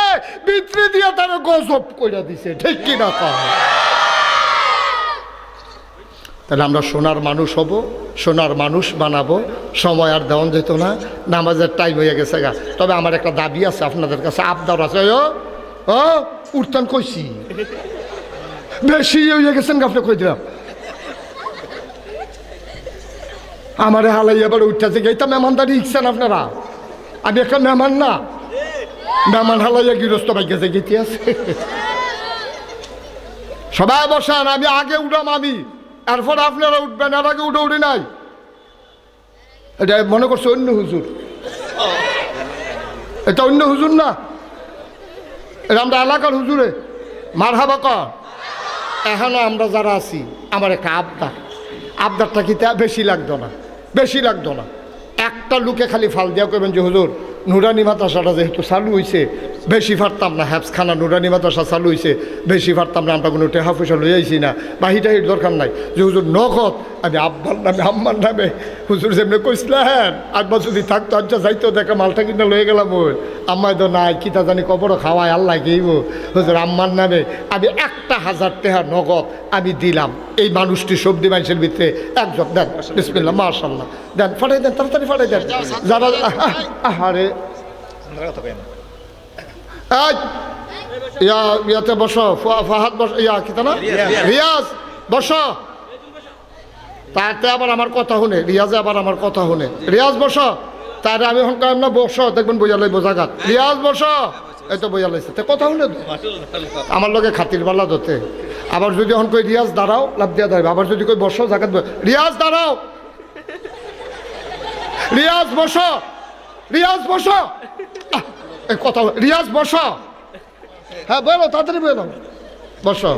ভিতরে দিয়া তারে গজব কইরা দিছে, ঠিক কিনা? তাহলে আমরা সোনার মানুষ হব, সোনার মানুষ বানাবো। সময় আর দেওয়া যেত না, নামাজের টাইম হয়ে গেছে গা। তবে আমার একটা দাবি আছে আপনাদের কাছে, আবদার আছে। ও উঠতান কইছি, বেশি হয়ে গেছেন আপনি কই দিলাম। আমার হালাই এবার উঠতেছে গেইতা মেহমানদারি ইচ্ছেন আপনারা, আমি একটা মেহমান না, মেহমান হালাইয়া গৃহস্থ ভাগ্যে গেতে আছে। সবাই বসান, আমি আগে উঠাম, আমি এরপর আপনারা উঠবেন, এর আগে উঠে নাই। এটা মনে করছে অন্য হুজুর, এটা অন্য হুজুর না, এটা আমরা এলাকার হুজুরে মারহাবা কর। এখনো আমরা যারা আছি, আমার একটা আবদারটা কি বেশি লাগতো না, বেশি লাগতো না। একটা লোকে খালি ফাল দিয়া করবেন যে হুজুর নুরানি মাদ্রাসাটা যেহেতু চালু হয়েছে বেশি পারতাম না, হ্যাপসখানা নুরানি মাদ্রাসা চালু হয়েছে বেশি পারতাম না, আমরা কোনো টেহা পয়সা লই আইছি না, বাহিটাহির দরকার নাই যে হুজুর নগদ আমি আব্বার নামে আম্মার নামে হুজুর যেমনি কইসলেন আব্বা যদি থাকতো আচ্ছা যাইতো দেখা মালটা কিনা লয়ে গেলাম ওই আম্মায় তো নাই কিতা জানি কবরও খাওয়ায় আল্লাহ গেইব হুজুর আম্মার নামে আমি 1,000 টাকা নগদ আমি দিলাম এই মানুষটি সবজি মানুষের ভিতরে একজন দেন বিসমিল্লাহ মাশাআল্লাহ দেন ফাটাই দেন তাড়াতাড়ি ফাটাই দেন যারা আহারে ইয়াতে বসো ফাহাদ বস ইয়া কিতা না রিয়াজ বসো তাতে আবার আমার কথা শুনে রিয়াজে আবার আমার কথা শুনে রিয়াজ বসো তারে আমি এখন কাম না বসো দেখবেন বইয়া লইব জায়গাত রিয়াজ বসো এই তো বইয়া লাইছে তে কথা শুনে আমার লগে খাতির বালা দতে আবার যদি এখন কই রিয়াজ দাঁড়াও লাভ দিয়া দাঁড়াবে আবার যদি কই বসো জায়গাত রিয়াজ দাঁড়াও রিয়াজ বসো রিয়াজ বসো এই কথা রিয়াজ বসো হ্যাঁ বলো তাড়াতাড়ি বলো বসো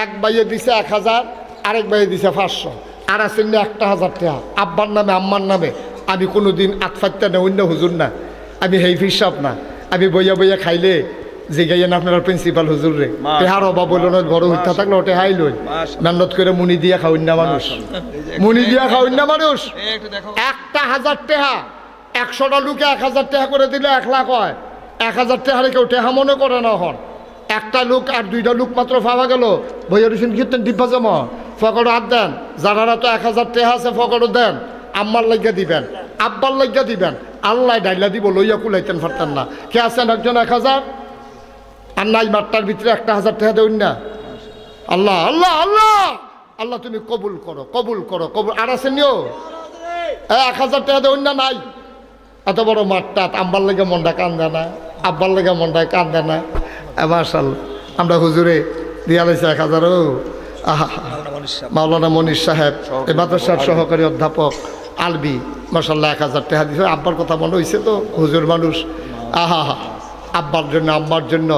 এক বাইয়ে দিছে 1,000 আরেক বাইয়ে দিছে 500 আর আছে 1,000 টাকা আব্বার নামে আম্মার নামে আমি কোনো দিন আতফাত্তা না অন্য হুজুর না আমি হেই ফিসাব না আমি বইয়া বইয়া খাইলে যে গাইয়েন আপনার প্রিন্সিপাল হুজুর রে তেহার অভাব বলল না বড় হইতা থাকলে ওটা হাই লই মেহনত করে মুনি দিয়া খাওয়াই না মানুষ মুনি দিয়া খাওয়াই না মানুষ 1,000 টাকা 100টা লোকে 1,000 টাকা করে দিলে 1 লাখ হয় 1,000 টাকারে কেউ টেহা মনে করে না হন একটা লোক আর 2টা লোক মাত্র পাওয়া গেল বইয়া রসুন কীর্তন ডিব্বা জমা ফকড় হাত দেন যারা তো 1,000 টাকা আছে ফকড়ও দেন আম্মার লাগিয়া দিবেন আব্বার লাগিয়া দিবেন আল্লাহ ডাইলা দিব লইয়া কুলাইতেন পারতেন না কে আছেন একজন 1,000 আর নাই মাঠটার ভিতরে 1,000 টাকা দেউন না আল্লাহ আল্লাহ আল্লাহ আল্লাহ তুমি কবুল করো কবুল করো কবুল আর আছেন নিও 1,000 টাকা দেউন না নাই এত বড় মাঠটা আম্বার লেগে মনটা কান্দে না আব্বার লেগে মনটায় কান্দে না মাশাআল্লাহ আমরা হুজুরে দিয়া লাইছে 1,000 আহা মাওলানা মনির সাহেব এই মাদ্রাসার সহকারী অধ্যাপক আলবি মাশাআল্লাহ 1,000 টাকা দিয়েছে আব্বার কথা মনে হয়েছে তো হুজুর মানুষ আহা আব্বার জন্য আম্মার জন্য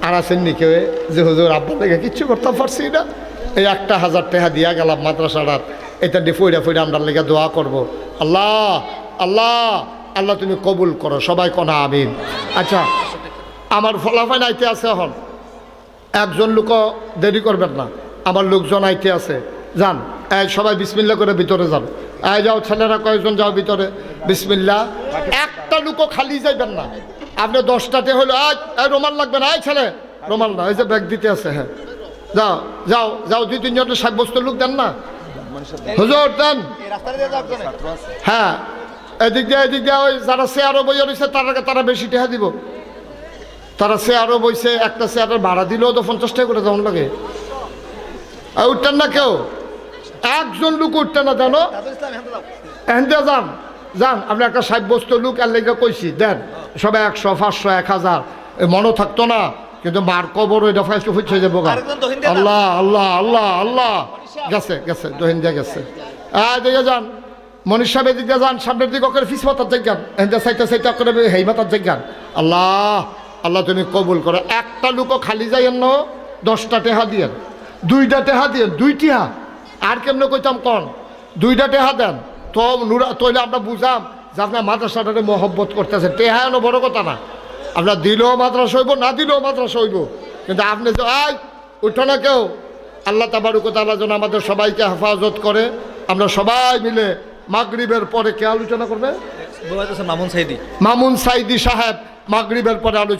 আর আছেন নি কেউ যে হুজুর আব্বার লেগে কিচ্ছু করতে পারছি না এই 1,000 টাকা দিয়া গেলাম মাদ্রাসাটার এটা দিয়ে ফইরা ফইরা আমরা লেগে দোয়া করবো আল্লাহ আল্লাহ আল্লাহ তুমি কবুল করো সবাই কনা আমিন আচ্ছা আমার ফলাফল আইতে আছে এখন একজন লোকও দেরি করবেন না আমার লোকজন আইতে আছে যান এই সবাই বিসমিল্লাহ করে ভিতরে যান এই যাও ছেলেরা কয়েকজন যাও ভিতরে বিসমিল্লাহ একটা লোকও খালি যাইবেন না আপনি 10টাতে হলো এই রোমাল লাগবে না এই ছেলে রোমাল না এই যে ব্যাগ দিতে আছে হ্যাঁ যাও যাও যাও 2-3 জনের সাব্যস্ত লোক দেন না হুজুর দেন হ্যাঁ এদিক দিয়ে ওই যারা চেয়ারও বইয়া রয়েছে তারা বেশি টাকা দিব তারা চেয়ারও বইছে একটা চেয়ারের ভাড়া দিলেও তো 50 টাকা করে যেমন লাগে উঠতেন না কেউ একজন লোক উঠতেন না জানো এখান দিয়ে যান যান আপনি একটা সাব্যস্ত লোক আর লেগে কইছি দেন সবাই 100 500 1,000 মনও থাকতো না কিন্তু মার কবর ওই দফায় ফুটছে যাবো আল্লাহ আল্লাহ আল্লাহ আল্লাহ গেছে গেছে দহিন্দা গেছে দিকে যান মনীষ সাহেব এদিকে যান সামনের দিকে ওকে ফিস মাতার জায়গান এখান সাইটা সাইটা করে হেই মাতার জায়গান আল্লাহ আল্লাহ তুমি কবুল করো একটা লোকও খালি যাইয়েন না 10টা টাকা দিয়েন 2টা টাকা দিয়েন 2টা আর কেমনে কইতাম কন 2টা টাকা দেন তো নুরা তৈলে আমরা বুঝাম যে আপনার মাদ্রাসাটারে মহব্বত করতেছে টেহা এনো বড় কথা না আপনার দিলেও মাদ্রাসা হইব না দিলেও মাদ্রাসা হইব কিন্তু আপনি তো উঠো না কেউ আল্লাহ তাবারক ওয়া তাআলা যেন আমাদের সবাইকে হেফাজত করে আমরা সবাই মিলে মাগরিবের পরে কে আলোচনা করবে মামুন সাইদি মামুন সাইদি সাহেব মাগরিবের পরে আলোচনা